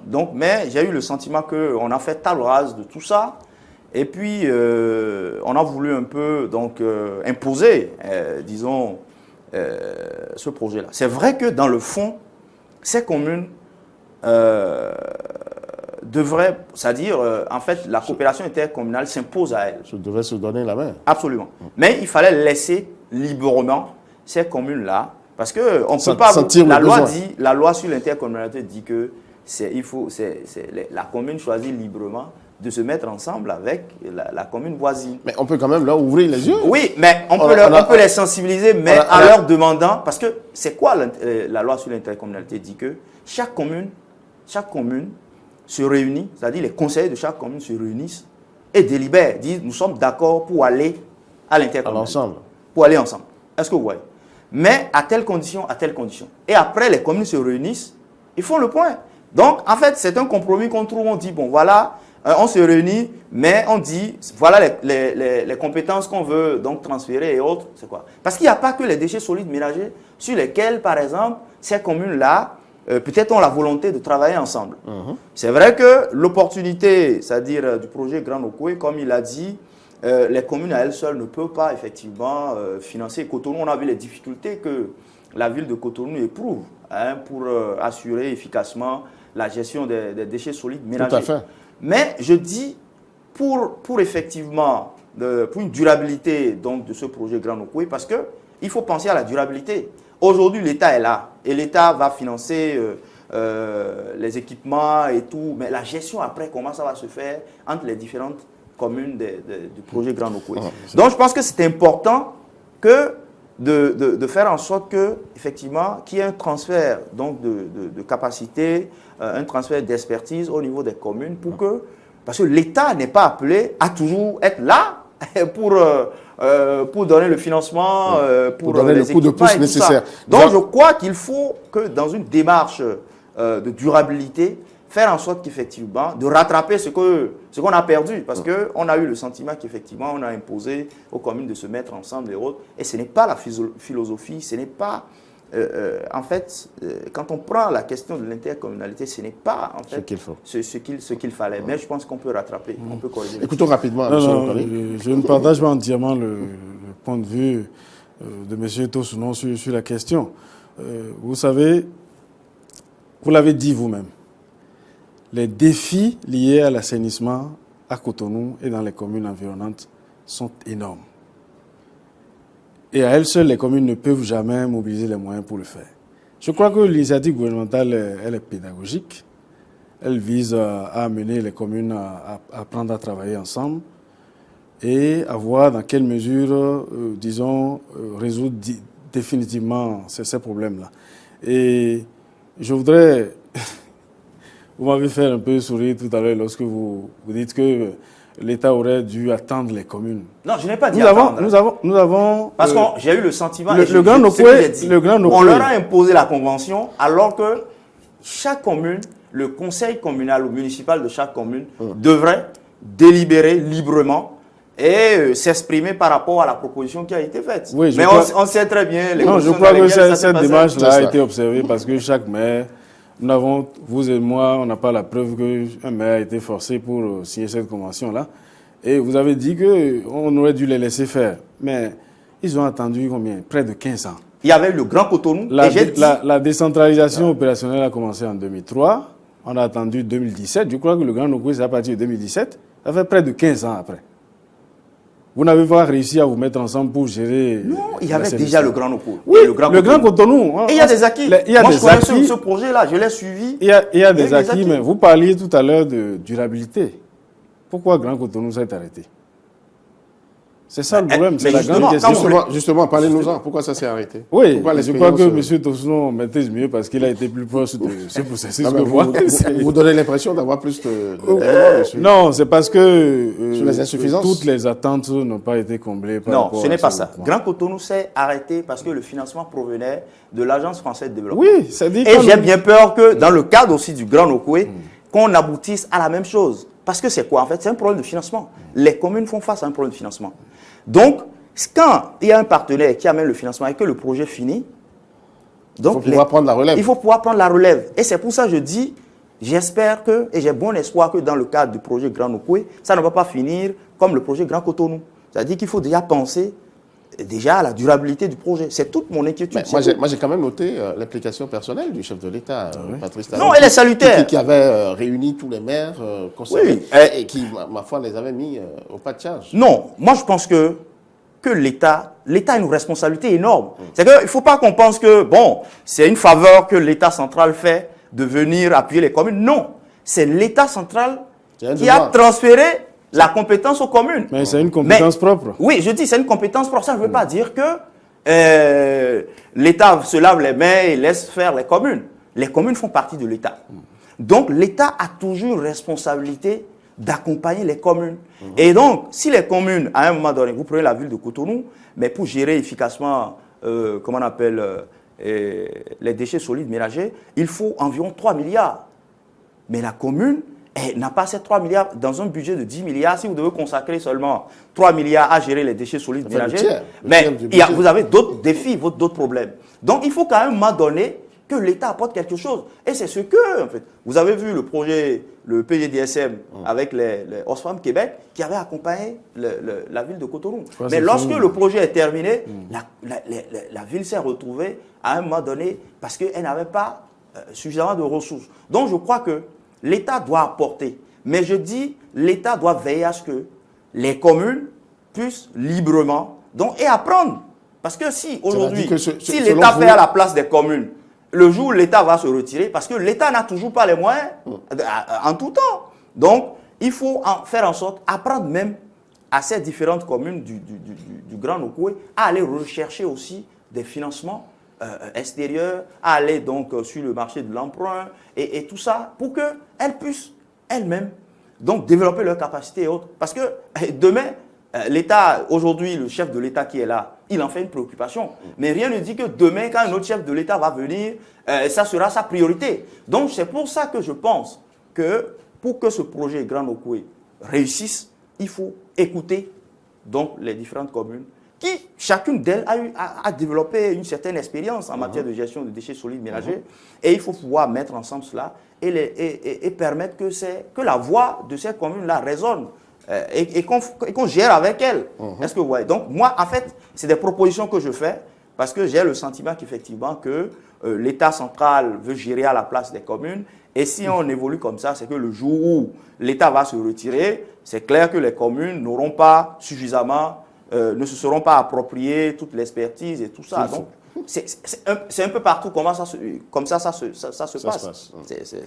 Donc, mais j'ai eu le sentiment qu'on a fait table rase de tout ça. Et puis, on a voulu un peu donc, imposer, disons, ce projet-là. C'est vrai que dans le fond, ces communes devraient, c'est-à-dire, en fait, la coopération intercommunale s'impose à elles. Je devais se donner la main. Absolument. Mais il fallait laisser librement ces communes-là. Parce que on peut pas. La loi sur l'intercommunalité dit que la commune choisit librement de se mettre ensemble avec la commune voisine. Mais on peut quand même leur ouvrir les yeux. Oui, mais on peut les sensibiliser, mais en leur demandant, parce que c'est quoi la loi sur l'intercommunalité dit que chaque commune se réunit, c'est-à-dire les conseillers de chaque commune se réunissent et délibèrent, disent nous sommes d'accord pour aller à l'intercommunalité. Pour aller ensemble. Est-ce que vous voyez? Mais à telle condition, à telle condition. Et après, les communes se réunissent, ils font le point. Donc, en fait, c'est un compromis qu'on trouve. On dit, bon, voilà, on se réunit, mais on dit, voilà les compétences qu'on veut donc transférer et autres. C'est quoi? Parce qu'il n'y a pas que les déchets solides ménagers sur lesquels, par exemple, ces communes-là, peut-être ont la volonté de travailler ensemble. C'est vrai que l'opportunité, c'est-à-dire du projet Grand Nokoué, comme il a dit, les communes à elles seules ne peuvent pas effectivement financer. Cotonou, on a vu les difficultés que la ville de Cotonou éprouve pour assurer efficacement la gestion des déchets solides ménagers. Tout à fait. Mais je dis, pour effectivement, pour une durabilité donc, de ce projet Grand Nokoué, parce qu'il faut penser à la durabilité. Aujourd'hui, l'État est là et l'État va financer les équipements et tout, mais la gestion après, comment ça va se faire entre les différentes communes du projet Grand Nokoué. Donc, je pense que c'est important que de faire en sorte que, effectivement, qu'il y ait un transfert donc, de capacité, un transfert d'expertise au niveau des communes parce que l'État n'est pas appelé à toujours être là pour donner le financement, pour donner le coup de pouce nécessaire. Donc, je crois qu'il faut que dans une démarche de durabilité, faire en sorte qu'effectivement, de rattraper ce qu'on a perdu. Parce qu'on a eu le sentiment qu'effectivement, on a imposé aux communes de se mettre ensemble et autres. Et ce n'est pas la philosophie, ce n'est pas en fait, quand on prend la question de l'intercommunalité, ce n'est pas en fait ce qu'il fallait. Mais je pense qu'on peut rattraper, on peut corriger. Écoutons rapidement. Je ne partage pas entièrement le point de vue de M. Tosunon sur la question. Vous savez, vous l'avez dit vous-même, les défis liés à l'assainissement à Cotonou et dans les communes environnantes sont énormes. Et à elles seules, les communes ne peuvent jamais mobiliser les moyens pour le faire. Je crois que l'initiative gouvernementale, elle est pédagogique. Elle vise à amener les communes à apprendre à travailler ensemble et à voir dans quelle mesure, résoudre définitivement ces problèmes-là. Et je voudrais... Vous m'avez fait un peu sourire tout à l'heure lorsque vous dites que l'État aurait dû attendre les communes. Non, je n'ai pas dit attendre. Nous avons parce que j'ai eu le sentiment... Le Grand Nokoué, on leur a imposé la convention alors que chaque commune, le conseil communal ou municipal de chaque commune devrait délibérer librement et s'exprimer par rapport à la proposition qui a été faite. Oui, mais on sait très bien... Je crois que cette démarche-là a été observée parce que chaque maire... Vous et moi, on n'a pas la preuve qu'un maire a été forcé pour signer cette convention-là. Et vous avez dit qu'on aurait dû les laisser faire. Mais ils ont attendu combien? Près de 15 ans. Il y avait le Grand Cotonou. La décentralisation opérationnelle a commencé en 2003. On a attendu 2017. Je crois que le Grand Nokoué, c'est à partir de 2017. Ça fait près de 15 ans après. Vous n'avez pas réussi à vous mettre ensemble pour gérer... Non, il y avait déjà le Grand Nokoué. Oui, le Grand Cotonou. Et il y a des acquis. Moi, je connais ce projet-là, je l'ai suivi. Il y a des acquis, mais vous parliez tout à l'heure de durabilité. Pourquoi Grand Cotonou s'est arrêté? C'est ça le problème, c'est la grande question. Justement, parlez-nous-en. Pourquoi ça s'est arrêté? Oui, je crois que M. Tosunon maîtrise mieux parce qu'il a été plus proche de ce processus que moi. Vous donnez l'impression d'avoir plus de... Non, c'est parce que sur les insuffisances, toutes les attentes n'ont pas été comblées. Non, ce n'est pas ça. Grand Cotonou s'est arrêté parce que le financement provenait de l'Agence française de développement. Oui, ça dit. Et j'ai bien peur que dans le cadre aussi du Grand Nokoué, qu'on aboutisse à la même chose. Parce que c'est quoi en fait? C'est un problème de financement. Les communes font face à un problème de financement. Donc, quand il y a un partenaire qui amène le financement et que le projet finit, donc il faut pouvoir prendre la relève. Il faut pouvoir prendre la relève. Et c'est pour ça que je dis, j'espère que, et j'ai bon espoir que dans le cadre du projet Grand Nokoué, ça ne va pas finir comme le projet Grand Cotonou. C'est-à-dire qu'il faut déjà penser à la durabilité du projet. C'est toute mon inquiétude. Moi, j'ai quand même noté l'implication personnelle du chef de l'État, Patrice Talon. Non, elle est salutaire. Qui avait réuni tous les maires concernés et qui, ma foi, les avait mis au pas de charge. Non, moi je pense que l'État a une responsabilité énorme. C'est qu'il ne faut pas qu'on pense que, bon, c'est une faveur que l'État central fait de venir appuyer les communes. Non, c'est l'État central qui a transféré la compétence aux communes. Mais c'est une compétence propre. Oui, je dis c'est une compétence propre. Ça ne veut pas dire que l'État se lave les mains et laisse faire les communes. Les communes font partie de l'État. Donc l'État a toujours une responsabilité d'accompagner les communes. Et donc, si les communes, à un moment donné, vous prenez la ville de Cotonou, mais pour gérer efficacement, comment on appelle, les déchets solides ménagers, il faut environ 3 milliards. Mais la commune, elle n'a pas ces 3 milliards dans un budget de 10 milliards. Si vous devez consacrer seulement 3 milliards à gérer les déchets solides ménagers, mais vous avez d'autres défis, d'autres problèmes. Donc, il faut qu'à un moment donné, que l'État apporte quelque chose. Et c'est ce que, en fait, vous avez vu le projet, le PGDSM avec les Oxfam Québec, qui avait accompagné la ville de Cotonou. Mais lorsque le projet est terminé, la ville s'est retrouvée à un moment donné parce qu'elle n'avait pas suffisamment de ressources. Donc, je crois que l'État doit apporter. Mais je dis, l'État doit veiller à ce que les communes puissent librement et apprendre. Parce que si aujourd'hui, si l'État fait à la place des communes, le jour où l'État va se retirer, parce que l'État n'a toujours pas les moyens en tout temps. Donc, il faut faire en sorte, apprendre même à ces différentes communes du Grand Nokoué à aller rechercher aussi des financements extérieurs, à aller donc sur le marché de l'emprunt et tout ça pour qu'elles puissent elles-mêmes donc développer leurs capacités et autres. Parce que demain, l'État, aujourd'hui, le chef de l'État qui est là, il en fait une préoccupation. Mais rien ne dit que demain, quand un autre chef de l'État va venir, ça sera sa priorité. Donc, c'est pour ça que je pense que pour que ce projet Grand Nokoué réussisse, il faut écouter donc les différentes communes, qui, chacune d'elles, a développé une certaine expérience en matière de gestion de déchets solides ménagers. Et il faut pouvoir mettre ensemble cela et permettre que la voix de ces communes-là résonne et qu'on gère avec elles. Est-ce que vous voyez? Donc, moi, en fait, c'est des propositions que je fais parce que j'ai le sentiment qu'effectivement, que l'État central veut gérer à la place des communes. Et si on évolue comme ça, c'est que le jour où l'État va se retirer, c'est clair que les communes n'auront pas suffisamment, ne se seront pas appropriées toute l'expertise et tout ça. Donc, c'est un peu partout comme ça se passe.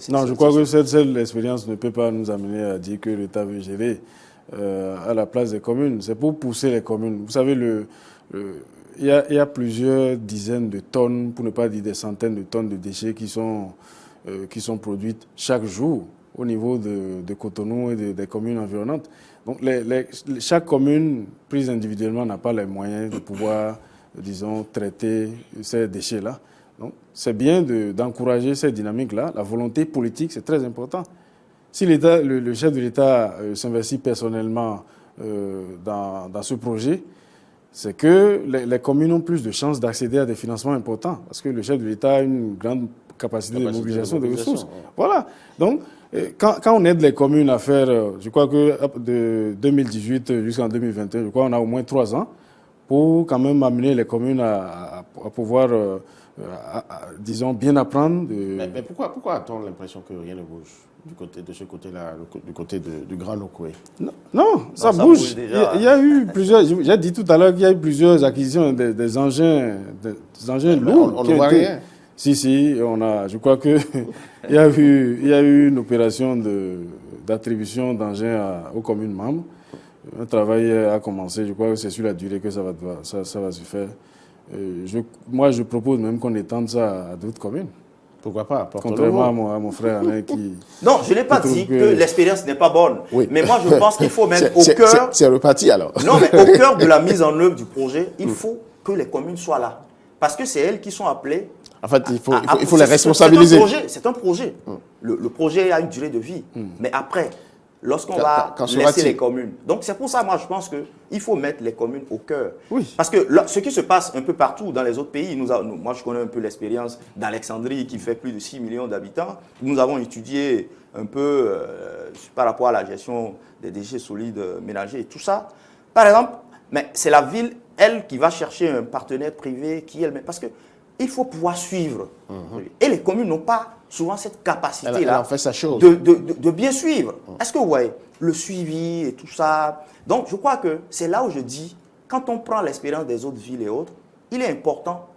Non, je crois que cette seule expérience ne peut pas nous amener à dire que l'État veut gérer à la place des communes. C'est pour pousser les communes. Vous savez, il y a plusieurs dizaines de tonnes, pour ne pas dire des centaines de tonnes de déchets qui sont produites chaque jour au niveau de Cotonou et des communes environnantes. Donc, chaque commune prise individuellement n'a pas les moyens de pouvoir, disons, traiter ces déchets-là. Donc, c'est bien d'encourager cette dynamique-là. La volonté politique, c'est très important. Si le chef de l'État s'investit personnellement dans ce projet, c'est que les communes ont plus de chances d'accéder à des financements importants. Parce que le chef de l'État a une grande capacité de mobilisation des ressources. Ouais. Voilà. Donc, quand on aide les communes à faire, je crois que de 2018 jusqu'en 2021, je crois qu'on a au moins 3 ans pour quand même amener les communes à pouvoir, disons, bien apprendre. Mais pourquoi a-t-on l'impression que rien ne bouge de ce côté-là, du côté du Grand Nokoué? Non, ça bouge. Il y a eu plusieurs, j'ai dit tout à l'heure qu'il y a eu plusieurs acquisitions des engins lourds. On ne voit rien. Si, je crois que il y a eu une opération d'attribution d'engins aux communes membres. Un travail a commencé, je crois que c'est sur la durée que ça va se faire. Moi, je propose même qu'on étende ça à d'autres communes. Pourquoi pas? Contrairement à mon frère Alain qui... Non, je n'ai pas dit que l'expérience n'est pas bonne. Oui. Mais moi, je pense qu'il faut mettre au cœur... C'est reparti alors. Non, mais au cœur de la mise en œuvre du projet, il faut que les communes soient là. Parce que c'est elles qui sont appelées... En fait, il faut les responsabiliser. C'est un projet. Le projet a une durée de vie. Mais après, lorsqu'on va laisser les communes... Donc, c'est pour ça, moi, je pense qu'il faut mettre les communes au cœur. Oui. Parce que ce qui se passe un peu partout dans les autres pays, moi, je connais un peu l'expérience d'Alexandrie, qui fait plus de 6 millions d'habitants. Nous avons étudié un peu par rapport à la gestion des déchets solides ménagers et tout ça. Par exemple, mais c'est la ville, elle, qui va chercher un partenaire privé parce que il faut pouvoir suivre. Et les communes n'ont pas souvent cette capacité-là de bien suivre. Est-ce que vous voyez le suivi et tout ça? Donc, je crois que c'est là où je dis, quand on prend l'expérience des autres villes et autres, il est important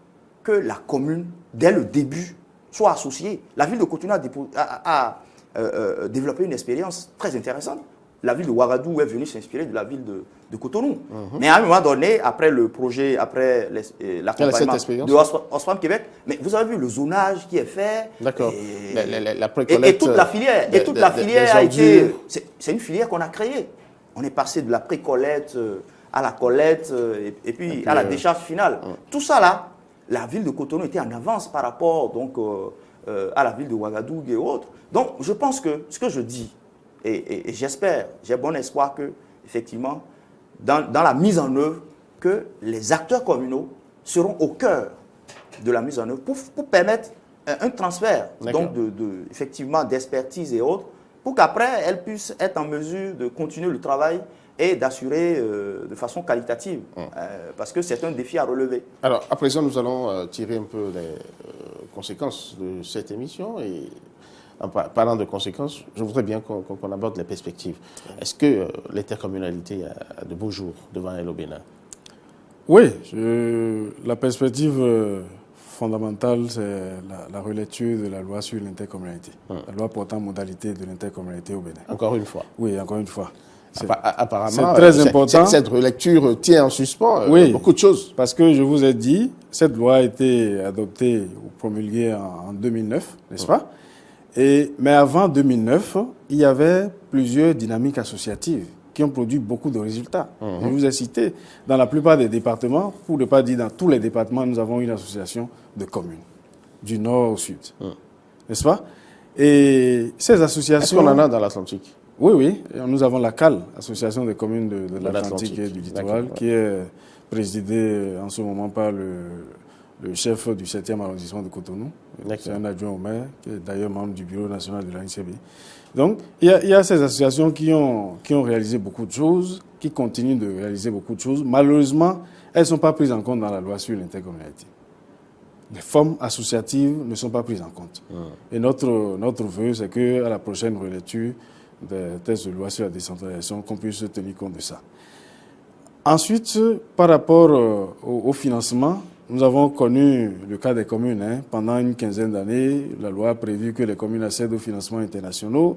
que la commune, dès le début, soit associée. La ville de Cotonou a développé une expérience très intéressante. La ville de Ouagadougou est venue s'inspirer de la ville de Cotonou. Mais à un moment donné, après le projet, après l'accompagnement de Osfam Québec, mais vous avez vu le zonage qui est fait. D'accord. Et toute la filière. Et toute la filière a été... C'est une filière qu'on a créée. On est passé de la pré-collecte à la collecte et puis à la décharge finale. Tout ça là, la ville de Cotonou était en avance par rapport donc, à la ville de Ouagadougou et autres. Donc je pense que ce que je dis, et j'espère, j'ai bon espoir que, effectivement, dans la mise en œuvre, que les acteurs communaux seront au cœur de la mise en œuvre pour permettre un transfert donc effectivement d'expertise et autres, pour qu'après, elles puissent être en mesure de continuer le travail et d'assurer de façon qualitative, parce que c'est un défi à relever. Alors, à présent, nous allons tirer un peu les conséquences de cette émission et... En parlant de conséquences, je voudrais bien qu'on aborde les perspectives. Est-ce que l'intercommunalité a de beaux jours devant elle au Bénin? Oui, la perspective fondamentale, c'est la relecture de la loi sur l'intercommunalité. La loi portant modalité de l'intercommunalité au Bénin. Encore une fois? Oui, encore une fois. Apparemment, c'est très important. Cette relecture tient en suspens beaucoup de choses. Parce que je vous ai dit, cette loi a été adoptée ou promulguée en 2009, n'est-ce pas? Mais avant 2009, il y avait plusieurs dynamiques associatives qui ont produit beaucoup de résultats. Je vous ai cité, dans la plupart des départements, pour ne pas dire dans tous les départements, nous avons une association de communes, du nord au sud. N'est-ce pas? Et ces associations... Est-ce qu'on en a dans l'Atlantique? Oui. Nous avons la CAL, Association des communes de l'Atlantique et du littoral, qui est présidé en ce moment par le chef du 7e arrondissement de Cotonou. C'est un adjoint au maire, qui est d'ailleurs membre du bureau national de l'ANCB. Donc, il y a ces associations qui ont réalisé beaucoup de choses, qui continuent de réaliser beaucoup de choses. Malheureusement, elles ne sont pas prises en compte dans la loi sur l'intercommunalité. Les formes associatives ne sont pas prises en compte. Et notre vœu, c'est qu'à la prochaine relecture des textes de loi sur la décentralisation, qu'on puisse tenir compte de ça. Ensuite, par rapport au financement, nous avons connu le cas des communes. Pendant une quinzaine d'années, la loi a prévu que les communes accèdent aux financements internationaux,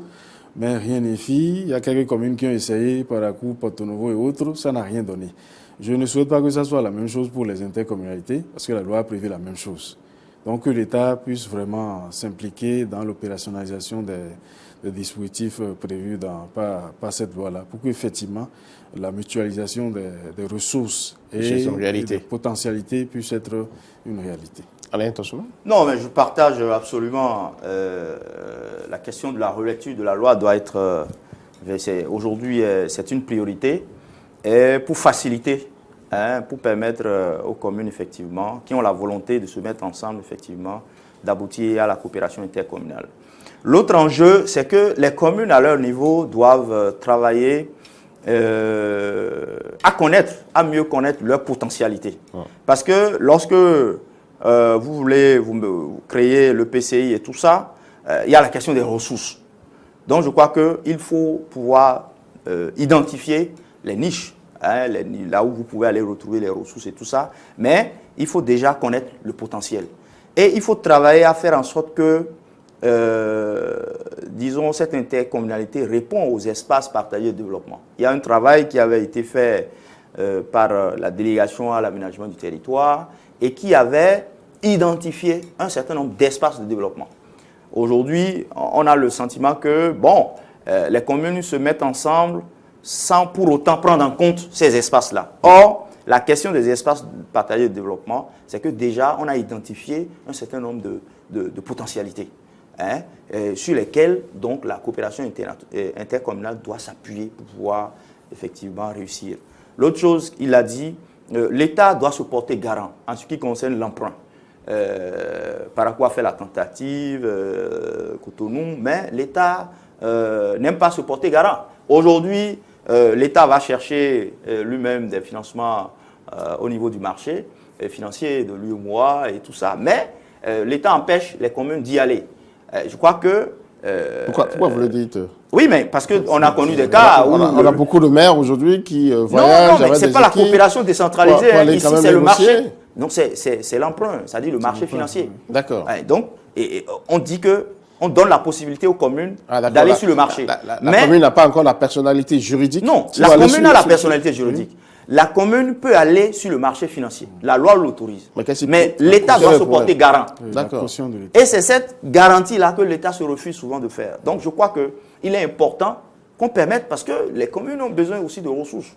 mais rien n'est fait. Il y a quelques communes qui ont essayé, Parakou, Porto Novo et autres, ça n'a rien donné. Je ne souhaite pas que ça soit la même chose pour les intercommunalités, parce que la loi a prévu la même chose. Donc que l'État puisse vraiment s'impliquer dans l'opérationnalisation des dispositifs prévus par cette loi-là, pour qu'effectivement la mutualisation des ressources et des potentialités puisse être une réalité. Alain Tossono ? Non, mais je partage absolument la question de la relecture de la loi doit être... Aujourd'hui, c'est une priorité et pour faciliter, pour permettre aux communes, effectivement, qui ont la volonté de se mettre ensemble, effectivement, d'aboutir à la coopération intercommunale. L'autre enjeu, c'est que les communes, à leur niveau, doivent travailler à mieux connaître leur potentialité. Parce que lorsque vous voulez créer le PCI et tout ça, il y a la question des ressources. Donc je crois qu'il faut pouvoir identifier les niches, là où vous pouvez aller retrouver les ressources et tout ça, mais il faut déjà connaître le potentiel. Et il faut travailler à faire en sorte que disons, cette intercommunalité répond aux espaces partagés de développement. Il y a un travail qui avait été fait par la délégation à l'aménagement du territoire et qui avait identifié un certain nombre d'espaces de développement. Aujourd'hui, on a le sentiment que, les communes se mettent ensemble sans pour autant prendre en compte ces espaces-là. Or, la question des espaces partagés de développement, c'est que déjà, on a identifié un certain nombre de potentialités. Sur lesquels donc la coopération intercommunale doit s'appuyer pour pouvoir effectivement réussir. L'autre chose, il a dit, l'État doit se porter garant en ce qui concerne l'emprunt. Parakou a fait la tentative, Cotonou, mais l'État n'aime pas se porter garant. Aujourd'hui, l'État va chercher lui-même des financements au niveau du marché financier de l'UEMOA et tout ça, mais l'État empêche les communes d'y aller. Je crois que... Pourquoi vous le dites? Oui, mais parce qu'on a connu des cas où... On a beaucoup de maires aujourd'hui qui voyagent... Non, mais ce n'est pas la coopération décentralisée. Ici, c'est le marché. Donc, c'est l'emprunt, c'est-à-dire le marché financier. D'accord. Donc, on dit qu'on donne la possibilité aux communes d'aller sur le marché. La commune n'a pas encore la personnalité juridique? Non, la commune a la personnalité juridique. La commune peut aller sur le marché financier. La loi l'autorise. Mais l'État doit se porter garant. D'accord. Et c'est cette garantie-là que l'État se refuse souvent de faire. Donc je crois qu'il est important qu'on permette, parce que les communes ont besoin aussi de ressources.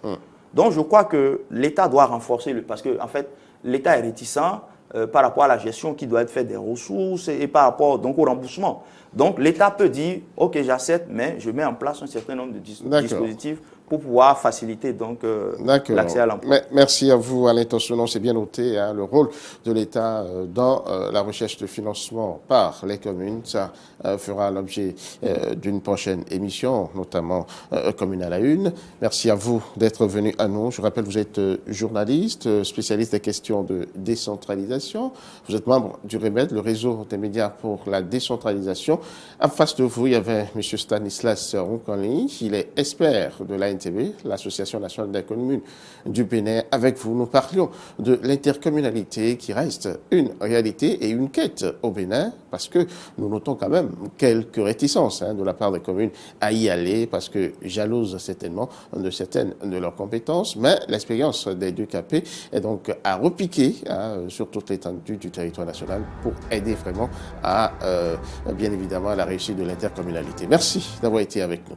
Donc je crois que l'État doit renforcer, parce que en fait, l'État est réticent par rapport à la gestion qui doit être faite des ressources et par rapport donc, au remboursement. Donc l'État peut dire, ok, j'accepte, mais je mets en place un certain nombre de dispositifs pour pouvoir faciliter donc l'accès à l'emploi. Merci à vous, Alain Tossono. C'est bien noté, le rôle de l'État dans la recherche de financement par les communes. Ça fera l'objet d'une prochaine émission, notamment Commune à la Une. Merci à vous d'être venu à nous. Je rappelle, vous êtes journaliste, spécialiste des questions de décentralisation. Vous êtes membre du REMED, le réseau des médias pour la décentralisation. En face de vous, il y avait M. Stanislas Roukanli. Il est expert de la NTB, l'Association nationale des communes du Bénin. Avec vous, nous parlions de l'intercommunalité qui reste une réalité et une quête au Bénin, parce que nous notons quand même quelques réticences de la part des communes à y aller, parce que jalouses certainement de certaines de leurs compétences, mais l'expérience des 2KP est donc à repiquer sur toute l'étendue du territoire national pour aider vraiment à, bien évidemment, à la réussite de l'intercommunalité. Merci d'avoir été avec nous.